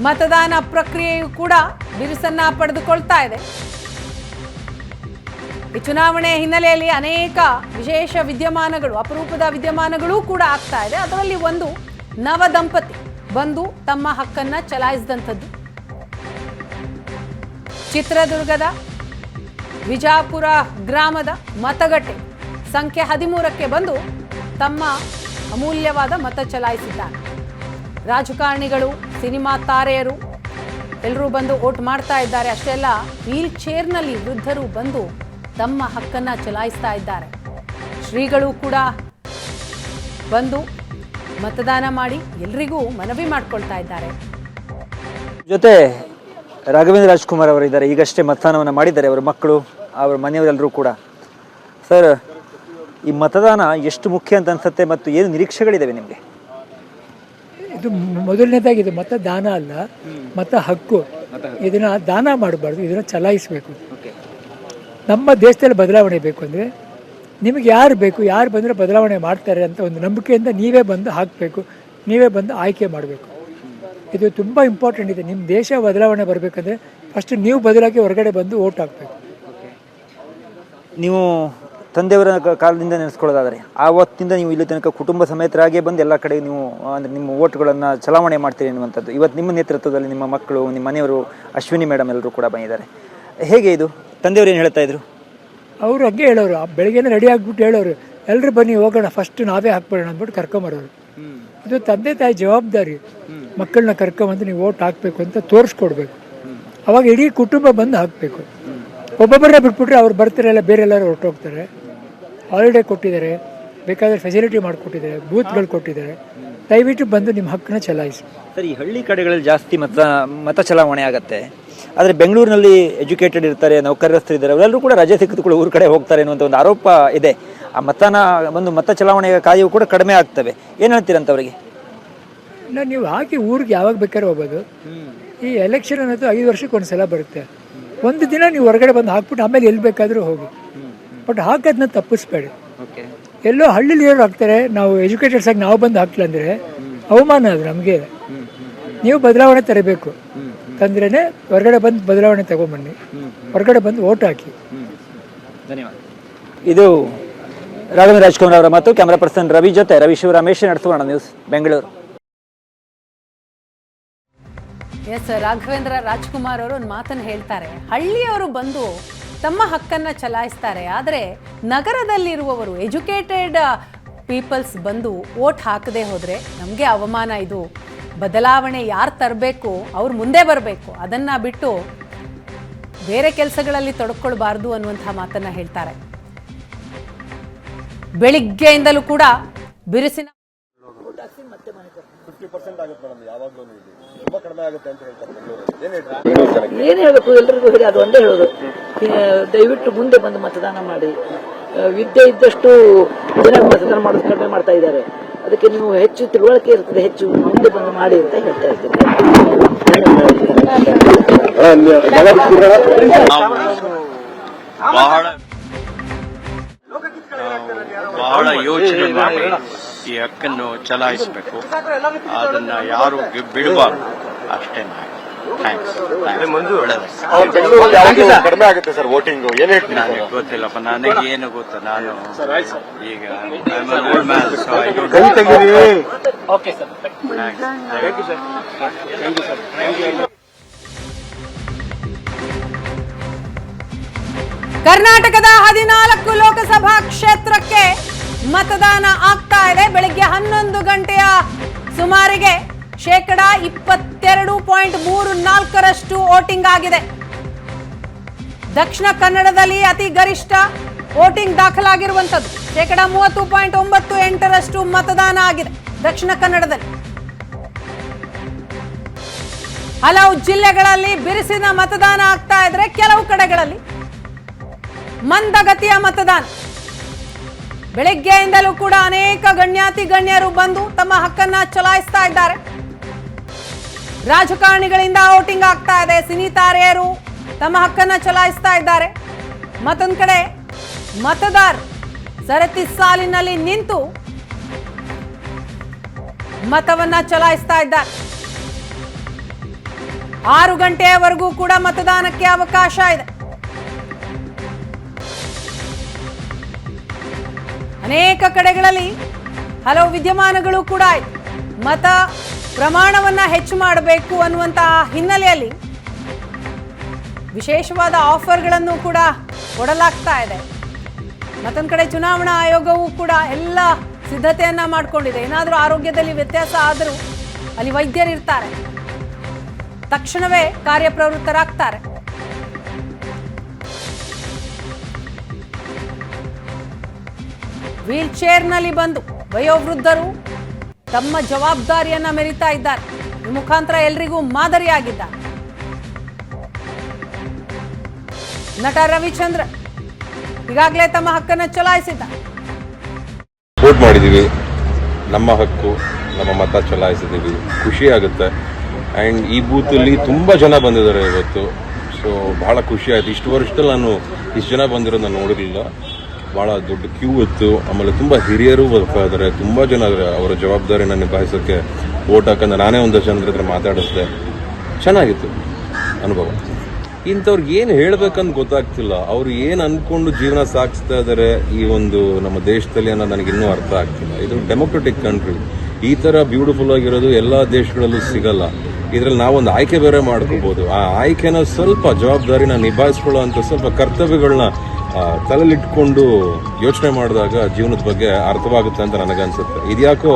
ಮತದಾನ ಪ್ರಕ್ರಿಯೆಯು ಕೂಡ ಬಿರುಸನ್ನ ಪಡೆದುಕೊಳ್ತಾ ಇದೆ. ಈ ಚುನಾವಣೆ ಹಿನ್ನೆಲೆಯಲ್ಲಿ ಅನೇಕ ವಿಶೇಷ ವಿದ್ಯಮಾನಗಳು, ಅಪರೂಪದ ವಿದ್ಯಮಾನಗಳು ಕೂಡ ಆಗ್ತಾ ಇದೆ. ಅದರಲ್ಲಿ ಒಂದು ನವ ದಂಪತಿ ಬಂದು ತಮ್ಮ ಹಕ್ಕನ್ನ ಚಲಾಯಿಸಿದಂಥದ್ದು. ಚಿತ್ರದುರ್ಗದ ವಿಜಾಪುರ ಗ್ರಾಮದ ಮತಗಟ್ಟೆ ಸಂಖ್ಯೆ 13ಕ್ಕೆ ಬಂದು ತಮ್ಮ ಅಮೂಲ್ಯವಾದ ಮತ ಚಲಾಯಿಸಿದ್ದಾರೆ. ರಾಜಕಾರಣಿಗಳು, ಸಿನಿಮಾ ತಾರೆಯರು ಎಲ್ಲರೂ ಬಂದು ವೋಟ್ ಮಾಡ್ತಾ ಇದ್ದಾರೆ. ಅಷ್ಟೇ ಅಲ್ಲ, ವೀಲ್ ಚೇರ್ನಲ್ಲಿ ವೃದ್ಧರು ಬಂದು ತಮ್ಮ ಹಕ್ಕನ್ನ ಚಲಾಯಿಸ್ತಾ ಇದ್ದಾರೆ. ಶ್ರೀಗಳು ಕೂಡ ಬಂದು ಮತದಾನ ಮಾಡಿ ಎಲ್ರಿಗೂ ಮನವಿ ಮಾಡ್ಕೊಳ್ತಾ ಇದ್ದಾರೆ. ಜೊತೆ ರಾಘವೇಂದ್ರ ರಾಜ್ಕುಮಾರ್ ಅವರು ಇದ್ದಾರೆ. ಈಗಷ್ಟೇ ಮತದಾನವನ್ನು ಮಾಡಿದ್ದಾರೆ. ಅವರ ಮಕ್ಕಳು, ಅವರ ಮನೆಯವರೆಲ್ಲರೂ ಕೂಡ. ಸರ್, ಈ ಮತದಾನ ಎಷ್ಟು ಮುಖ್ಯ ಅಂತ ಅನ್ಸುತ್ತೆ ಮತ್ತು ಏನು ನಿರೀಕ್ಷೆಗಳಿದ್ದಾವೆ ನಿಮಗೆ? ಇದು ಮೊದಲನೇದಾಗಿದೆ, ಮತದಾನ ಅಲ್ಲ, ಮತ ಹಕ್ಕು. ಇದನ್ನ ದಾನ ಮಾಡಬಾರ್ದು, ಇದನ್ನ ಚಲಾಯಿಸಬೇಕು. ನಮ್ಮ ದೇಶದಲ್ಲಿ ಬದಲಾವಣೆ ಬೇಕು ಅಂದರೆ ನಿಮಗೆ ಯಾರು ಬೇಕು, ಯಾರು ಬಂದರೆ ಬದಲಾವಣೆ ಮಾಡ್ತಾರೆ ಅಂತ ಒಂದು ನಂಬಿಕೆಯಿಂದ ನೀವೇ ಬಂದು ಹಾಕಬೇಕು, ನೀವೇ ಬಂದು ಆಯ್ಕೆ ಮಾಡಬೇಕು. ಇದು ತುಂಬ ಇಂಪಾರ್ಟೆಂಟ್ ಇದೆ. ನಿಮ್ಮ ದೇಶ ಬದಲಾವಣೆ ಬರಬೇಕಂದ್ರೆ ಫಸ್ಟ್ ನೀವು ಬದಲಾಗಿ ಹೊರಗಡೆ ಬಂದು ವೋಟ್ ಹಾಕಬೇಕು. ನೀವು ತಂದೆಯವರ ಕಾಲದಿಂದ ನೆನೆಸ್ಕೊಳ್ಳೋದಾದರೆ ಆವತ್ತಿಂದ ನೀವು ಇಲ್ಲಿ ತನಕ ಕುಟುಂಬ ಸಮೇತರಾಗೇ ಬಂದು ಎಲ್ಲ ಕಡೆ ನೀವು ಅಂದರೆ ನಿಮ್ಮ ವೋಟ್ಗಳನ್ನು ಚಲಾವಣೆ ಮಾಡ್ತೀರಿ ಅನ್ನುವಂಥದ್ದು. ಇವತ್ತು ನಿಮ್ಮ ನೇತೃತ್ವದಲ್ಲಿ ನಿಮ್ಮ ಮಕ್ಕಳು, ನಿಮ್ಮ ಮನೆಯವರು, ಅಶ್ವಿನಿ ಮೇಡಮ್ ಎಲ್ಲರೂ ಕೂಡ ಬಂದಿದ್ದಾರೆ. ಹೇಗೆ ಇದು? ತಂದೆಯವರು ಏನು ಹೇಳ್ತಾ ಇದ್ರು? ಅವರು ಹಂಗೆ ಹೇಳೋರು, ಬೆಳಗ್ಗೆನೇ ರೆಡಿ ಆಗಿಬಿಟ್ಟು ಹೇಳೋರು, ಎಲ್ಲರೂ ಬನ್ನಿ ಹೋಗೋಣ, ಫಸ್ಟ್ ನಾವೇ ಹಾಕ್ಬೇಡ ಅಂದ್ಬಿಟ್ಟು ಕರ್ಕೊಂಬರೋರು. ಇದು ತಂದೆ ತಾಯಿ ಜವಾಬ್ದಾರಿ. ಮಕ್ಕಳನ್ನ ಕರ್ಕೊಂಬಂದು ನೀವು ವೋಟ್ ಹಾಕಬೇಕು ಅಂತ ತೋರಿಸ್ಕೊಡ್ಬೇಕು. ಅವಾಗ ಇಡೀ ಕುಟುಂಬ ಬಂದು ಹಾಕಬೇಕು. ಒಬ್ಬೊಬ್ಬರೇ ಬಿಟ್ಬಿಟ್ರೆ ಅವ್ರು ಬರ್ತಾರಲ್ಲ, ಬೇರೆ ಎಲ್ಲರೂ ಹೊರಟೋಗ್ತಾರೆ. ಹಾಲಿಡೇ ಕೊಟ್ಟಿದ್ದಾರೆ, ಬೇಕಾದರೆ ಫೆಸಿಲಿಟಿ ಮಾಡಿಕೊಟ್ಟಿದ್ದಾರೆ, ಬೂತ್ಗಳು ಕೊಟ್ಟಿದ್ದಾರೆ. ದಯವಿಟ್ಟು ಬಂದು ನಿಮ್ಮ ಹಕ್ಕನ್ನ ಚಲಾಯಿಸಿ. ಸರ್, ಈ ಹಳ್ಳಿ ಕಡೆಗಳಲ್ಲಿ ಜಾಸ್ತಿ ಮತ ಚಲಾವಣೆ ಆಗುತ್ತೆ. ಆದರೆ ಬೆಂಗಳೂರಿನಲ್ಲಿ ಎಜುಕೇಟೆಡ್ ಇರ್ತಾರೆ, ನೌಕರಸ್ಥರಿದ್ದಾರೆ, ಅವರೆಲ್ಲರೂ ಕೂಡ ರಜೆ ಸಿಕ್ಕಿದ ಊರ ಕಡೆ ಹೋಗ್ತಾರೆ ಅನ್ನುವಂಥ ಒಂದು ಆರೋಪ ಇದೆ. ಆ ಮತ ಚಲಾವಣೆ ಕಾರ್ಯವು ಕೂಡ ಕಡಿಮೆ ಆಗ್ತವೆ. ಏನು ಹೇಳ್ತೀರಂತವರಿಗೆ? ನೀವು ಹಾಕಿ ಊರಿಗೆ ಯಾವಾಗ ಬೇಕಾದ್ರೂ ಹೋಗ್ಬೋದು. ಈ ಎಲೆಕ್ಷನ್ ಅನ್ನೋದು 5 ವರ್ಷಕ್ಕೆ ಒಂದ್ಸಲ ಬರುತ್ತೆ. ಒಂದು ದಿನ ನೀವು ಹೊರಗಡೆ ಬಂದು ಹಾಕ್ಬಿಟ್ಟು ಆಮೇಲೆ ಎಲ್ಲಿ ಬೇಕಾದರೂ ಹೋಗಿ, ಬಟ್ ಹಾಕೋದನ್ನ ತಪ್ಪಿಸ್ಬೇಡಿ. ಎಲ್ಲೋ ಹಳ್ಳಿಲಿ ಇರೋರು ಹಾಕ್ತಾರೆ, ನಾವು ಎಜುಕೇಟೆಡ್ಸ್ ಆಗಿ ನಾವು ಬಂದು ಹಾಕ್ಲಿಲ್ಲ ಅಂದರೆ ಅವಮಾನ ಅದು ನಮಗೆ. ನೀವು ಬದಲಾವಣೆ ತರಬೇಕು, ತಂದ್ರೇ ಹೊರಗಡೆ ಬಂದು ಬದಲಾವಣೆ ತಗೊಂಬನ್ನಿ, ಹೊರಗಡೆ ಬಂದು ವೋಟ್ ಹಾಕಿ. ಧನ್ಯವಾದ. ಇದು ರಾಘವೇಂದ್ರ ರಾಜ್ಕುಮಾರ್ ಅವರ ಮತ್ತು ಕ್ಯಾಮರಾ ಪರ್ಸನ್ ರವಿ ಜೊತೆ ರವಿ ಶಿವರಾಮೇಶ್, ನಡೆಸುವಣ ನ್ಯೂಸ್, ಬೆಂಗಳೂರು. ಎಸ್, ರಾಘವೇಂದ್ರ ರಾಜ್ಕುಮಾರ್ ಅವರು ಒಂದು ಮಾತನ್ನು ಹೇಳ್ತಾರೆ. ಹಳ್ಳಿಯವರು ಬಂದು ತಮ್ಮ ಹಕ್ಕನ್ನು ಚಲಾಯಿಸ್ತಾರೆ, ಆದರೆ ನಗರದಲ್ಲಿರುವವರು, ಎಜುಕೇಟೆಡ್ ಪೀಪಲ್ಸ್ ಬಂದು ವೋಟ್ ಹಾಕದೆ ಹೋದರೆ ನಮಗೆ ಅವಮಾನ. ಇದು ಬದಲಾವಣೆ ಯಾರು ತರಬೇಕು ಅವ್ರು ಮುಂದೆ ಬರಬೇಕು, ಅದನ್ನು ಬಿಟ್ಟು ಬೇರೆ ಕೆಲಸಗಳಲ್ಲಿ ತೊಡಕೊಳ್ಬಾರ್ದು ಅನ್ನುವಂಥ ಮಾತನ್ನು ಹೇಳ್ತಾರೆ. ಬೆಳಿಗ್ಗೆಯಿಂದಲೂ ಕೂಡ ಬಿರುಸಿನ ಏನು ಹೇಳಬೇಕು, ಎಲ್ರಿಗೂ ಹೇಳಿ ಅದು ಒಂದೇ ಹೇಳೋದು, ದಯವಿಟ್ಟು ಮುಂದೆ ಬಂದು ಮತದಾನ ಮಾಡಿ. ವಿದ್ಯೆ ಇದ್ದಷ್ಟು ಜನ ಮತದಾನ ಮಾಡೋದು ಕಡಿಮೆ ಮಾಡ್ತಾ ಇದ್ದಾರೆ. ಅದಕ್ಕೆ ನೀವು ಹೆಚ್ಚು ತಿಳುವಳಿಕೆ ಇರ್ತದೆ, ಹೆಚ್ಚು ಮುಂದೆ ಬಂದು ಮಾಡಿ ಅಂತ ಹೇಳ್ತಾ ಇದ್ದೀನಿ. ಬಹಳ ಯೋಚನೆ ಮಾಡಿ ಈ ಹಕ್ಕನ್ನು ಚಲಾಯಿಸಬೇಕು. ಅದನ್ನ ಯಾರು ಬಿಡಬಾರ್ದು. ಅಷ್ಟೇ. ಕಡಿಮೆ ಆಗುತ್ತೆ ಸರ್ ವೋಟಿಂಗ್. ನನಗೆ ಗೊತ್ತಿಲ್ಲಪ್ಪ, ನನಗೆ ಏನು ಗೊತ್ತ, ನಾನು ಈಗ ಕರ್ನಾಟಕದ 14 ಲೋಕಸಭಾ ಕ್ಷೇತ್ರಕ್ಕೆ ಮತದಾನ ಆಗ್ತಾ ಇದೆ. ಬೆಳಿಗ್ಗೆ 11 ಗಂಟೆಯ ಸುಮಾರಿಗೆ 22.34% ವೋಟಿಂಗ್ ಆಗಿದೆ. ದಕ್ಷಿಣ ಕನ್ನಡದಲ್ಲಿ ಅತಿ ಗರಿಷ್ಠ ವೋಟಿಂಗ್ ದಾಖಲಾಗಿರುವಂಥದ್ದು 30.98% ಮತದಾನ ಆಗಿದೆ ದಕ್ಷಿಣ ಕನ್ನಡದಲ್ಲಿ. ಹಲವು ಜಿಲ್ಲೆಗಳಲ್ಲಿ ಬಿರುಸಿನ ಮತದಾನ ಆಗ್ತಾ ಇದ್ರೆ, ಕೆಲವು ಕಡೆಗಳಲ್ಲಿ ಮಂದಗತಿಯ ಮತದಾನ. ಬೆಳಗ್ಗೆಯಿಂದಲೂ ಕೂಡ ಅನೇಕ ಗಣ್ಯಾತಿ ಗಣ್ಯರು ಬಂದು ತಮ್ಮ ಹಕ್ಕನ್ನ ಚಲಾಯಿಸ್ತಾ ಇದ್ದಾರೆ. ರಾಜಕಾರಣಿಗಳಿಂದ ವೋಟಿಂಗ್ ಆಗ್ತಾ ಇದೆ, ಸಿನಿ ತಾರೆಯರು ತಮ್ಮ ಹಕ್ಕನ್ನ ಚಲಾಯಿಸ್ತಾ ಇದ್ದಾರೆ. ಮತ್ತೊಂದು ಕಡೆ ಮತದಾರರು ಸರತಿ ಸಾಲಿನಲ್ಲಿ ನಿಂತು ಮತವನ್ನ ಚಲಾಯಿಸ್ತಾ ಇದ್ದಾರೆ. 6 ಗಂಟೆಯವರೆಗೂ ಕೂಡ ಮತದಾನಕ್ಕೆ ಅವಕಾಶ ಇದೆ. ಅನೇಕ ಕಡೆಗಳಲ್ಲಿ ಹಲವು ವಿದ್ಯಮಾನಗಳು ಕೂಡ ಇದೆ. ಮತ ಪ್ರಮಾಣವನ್ನ ಹೆಚ್ಚು ಮಾಡಬೇಕು ಅನ್ನುವಂತಹ ಹಿನ್ನೆಲೆಯಲ್ಲಿ ವಿಶೇಷವಾದ ಆಫರ್ಗಳನ್ನು ಕೂಡ ಕೊಡಲಾಗ್ತಾ ಇದೆ. ಮತ್ತೊಂದು ಕಡೆ ಚುನಾವಣಾ ಆಯೋಗವೂ ಕೂಡ ಎಲ್ಲ ಸಿದ್ಧತೆಯನ್ನ ಮಾಡಿಕೊಂಡಿದೆ. ಏನಾದರೂ ಆರೋಗ್ಯದಲ್ಲಿ ವ್ಯತ್ಯಾಸ ಆದರೂ ಅಲ್ಲಿ ವೈದ್ಯರಿರ್ತಾರೆ, ತಕ್ಷಣವೇ ಕಾರ್ಯಪ್ರವೃತ್ತರಾಗ್ತಾರೆ. ವೀಲ್ ಚೇರ್ನಲ್ಲಿ ಬಂದು ವಯೋವೃದ್ಧರು ತಮ್ಮ ಜವಾಬ್ದಾರಿಯನ್ನ ಮೆರಿತಾ ಇದ್ದಾರೆ. ಈ ಮುಖಾಂತರ ಎಲ್ರಿಗೂ ಮಾದರಿಯಾಗಿದ್ದಾರೆ. ನಟ ರವಿಚಂದ್ರನ್ ಈಗಾಗಲೇ ತಮ್ಮ ಹಕ್ಕನ್ನು ಚಲಾಯಿಸಿದ್ದಾರೆ. ವೋಟ್ ಮಾಡಿದ್ದೀವಿ, ನಮ್ಮ ಹಕ್ಕು, ನಮ್ಮ ಮತ ಚಲಾಯಿಸಿದ್ದೀವಿ, ಖುಷಿ ಆಗುತ್ತೆ. ಆ್ಯಂಡ್ ಈ ಬೂತಲ್ಲಿ ತುಂಬ ಜನ ಬಂದಿದ್ದಾರೆ ಇವತ್ತು. ಸೊ ಭಾಳ ಖುಷಿ ಆಯಿತು. ಇಷ್ಟು ವರ್ಷದಲ್ಲಿ ನಾನು ಇಷ್ಟು ಜನ ಬಂದಿರೋದು ನಾನು ನೋಡಿರಲಿಲ್ಲ. ಭಾಳ ದೊಡ್ಡ ಕ್ಯೂ ಇತ್ತು. ಆಮೇಲೆ ತುಂಬ ಹಿರಿಯರು ಬರ್ತಾ ಇದ್ದಾರೆ, ತುಂಬ ಜನ ಅವರ ಜವಾಬ್ದಾರಿನ ನಿಭಾಯಿಸೋಕ್ಕೆ ವೋಟ್ ಹಾಕಂದ್ರೆ ನಾನೇ ಒಂದಷ್ಟು ಜನರ ಹತ್ರ ಮಾತಾಡಿಸ್ದೆ. ಚೆನ್ನಾಗಿತ್ತು ಅನುಭವ. ಇಂಥವ್ರಿಗೆ ಏನು ಹೇಳ್ಬೇಕಂತ ಗೊತ್ತಾಗ್ತಿಲ್ಲ. ಅವ್ರು ಏನು ಅಂದ್ಕೊಂಡು ಜೀವನ ಸಾಗಿಸ್ತಾ ಇದ್ದಾರೆ ಈ ಒಂದು ನಮ್ಮ ದೇಶದಲ್ಲಿ ಅನ್ನೋದು ನನಗಿನ್ನೂ ಅರ್ಥ ಆಗ್ತಿಲ್ಲ. ಇದು ಡೆಮೊಕ್ರೆಟಿಕ್ ಕಂಟ್ರಿ. ಈ ಥರ ಬ್ಯೂಟಿಫುಲ್ ಆಗಿರೋದು ಎಲ್ಲ ದೇಶಗಳಲ್ಲೂ ಸಿಗಲ್ಲ. ಇದರಲ್ಲಿ ನಾವೊಂದು ಆಯ್ಕೆ ಬೇರೆ ಮಾಡ್ಕೋಬಹುದು. ಆ ಆಯ್ಕೆನ ಸ್ವಲ್ಪ ಜವಾಬ್ದಾರಿನ ನಿಭಾಯಿಸ್ಕೊಳ್ಳೋ ಅಂತ ಸ್ವಲ್ಪ ಕರ್ತವ್ಯಗಳನ್ನ ತಲೆಲಿಟ್ಕೊಂಡು ಯೋಚನೆ ಮಾಡಿದಾಗ ಜೀವನದ ಬಗ್ಗೆ ಅರ್ಥವಾಗುತ್ತೆ ಅಂತ ನನಗನ್ಸುತ್ತೆ. ಇದ್ಯಾಕೋ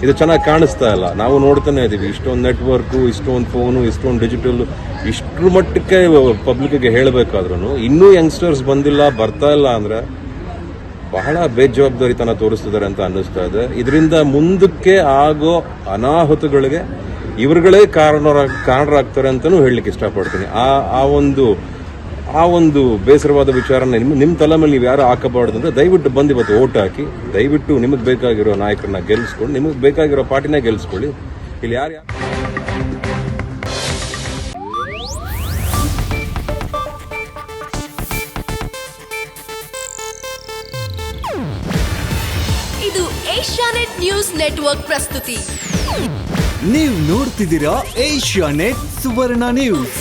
ಇದು ಚೆನ್ನಾಗಿ ಕಾಣಿಸ್ತಾ ಇಲ್ಲ. ನಾವು ನೋಡ್ತಾನೆ ಇದ್ದೀವಿ, ಇಷ್ಟೊಂದು ನೆಟ್ವರ್ಕು, ಇಷ್ಟೊಂದು ಫೋನು, ಇಷ್ಟೊಂದು ಡಿಜಿಟಲ್, ಇಷ್ಟರ ಮಟ್ಟಕ್ಕೆ ಪಬ್ಲಿಕ್ಗೆ ಹೇಳಬೇಕಾದ್ರೂ ಇನ್ನೂ ಯಂಗ್ಸ್ಟರ್ಸ್ ಬಂದಿಲ್ಲ, ಬರ್ತಾ ಇಲ್ಲ ಅಂದರೆ ಬಹಳ ಬೇಜವಾಬ್ದಾರಿತನ ತೋರಿಸ್ತಿದ್ದಾರೆ ಅಂತ ಅನ್ನಿಸ್ತಾ ಇದೆ. ಇದರಿಂದ ಮುಂದಕ್ಕೆ ಆಗೋ ಅನಾಹುತಗಳಿಗೆ ಇವರುಗಳೇ ಕಾರಣರಾಗ್ತಾರೆ ಅಂತಲೂ ಹೇಳಲಿಕ್ಕೆ ಇಷ್ಟಪಡ್ತೀನಿ. ಆ ಒಂದು ಬೇಸರವಾದ ವಿಚಾರನ ನಿಮ್ಮ ತಲೆ ಮೇಲೆ ನೀವು ಯಾರು ಹಾಕಬಾರ್ದು ಅಂದರೆ ದಯವಿಟ್ಟು ಬಂದು ಇವತ್ತು ಓಟ್ ಹಾಕಿ, ದಯವಿಟ್ಟು ನಿಮಗೆ ಬೇಕಾಗಿರೋ ನಾಯಕರನ್ನ ಗೆಲ್ಲಿಸ್ಕೊಂಡು, ನಿಮಗೆ ಬೇಕಾಗಿರೋ ಪಾರ್ಟಿನೇ ಗೆಲ್ಲಿಸ್ಕೊಳ್ಳಿ. ಇಲ್ಲಿ ಯಾರು ಇದು ಏಷ್ಯಾನೆಟ್ ನ್ಯೂಸ್ ನೆಟ್ವರ್ಕ್ ಪ್ರಸ್ತುತಿ. ನೀವು ನೋಡ್ತಿದ್ದೀರಾ ಏಷ್ಯಾನೆಟ್ ಸುವರ್ಣ ನ್ಯೂಸ್.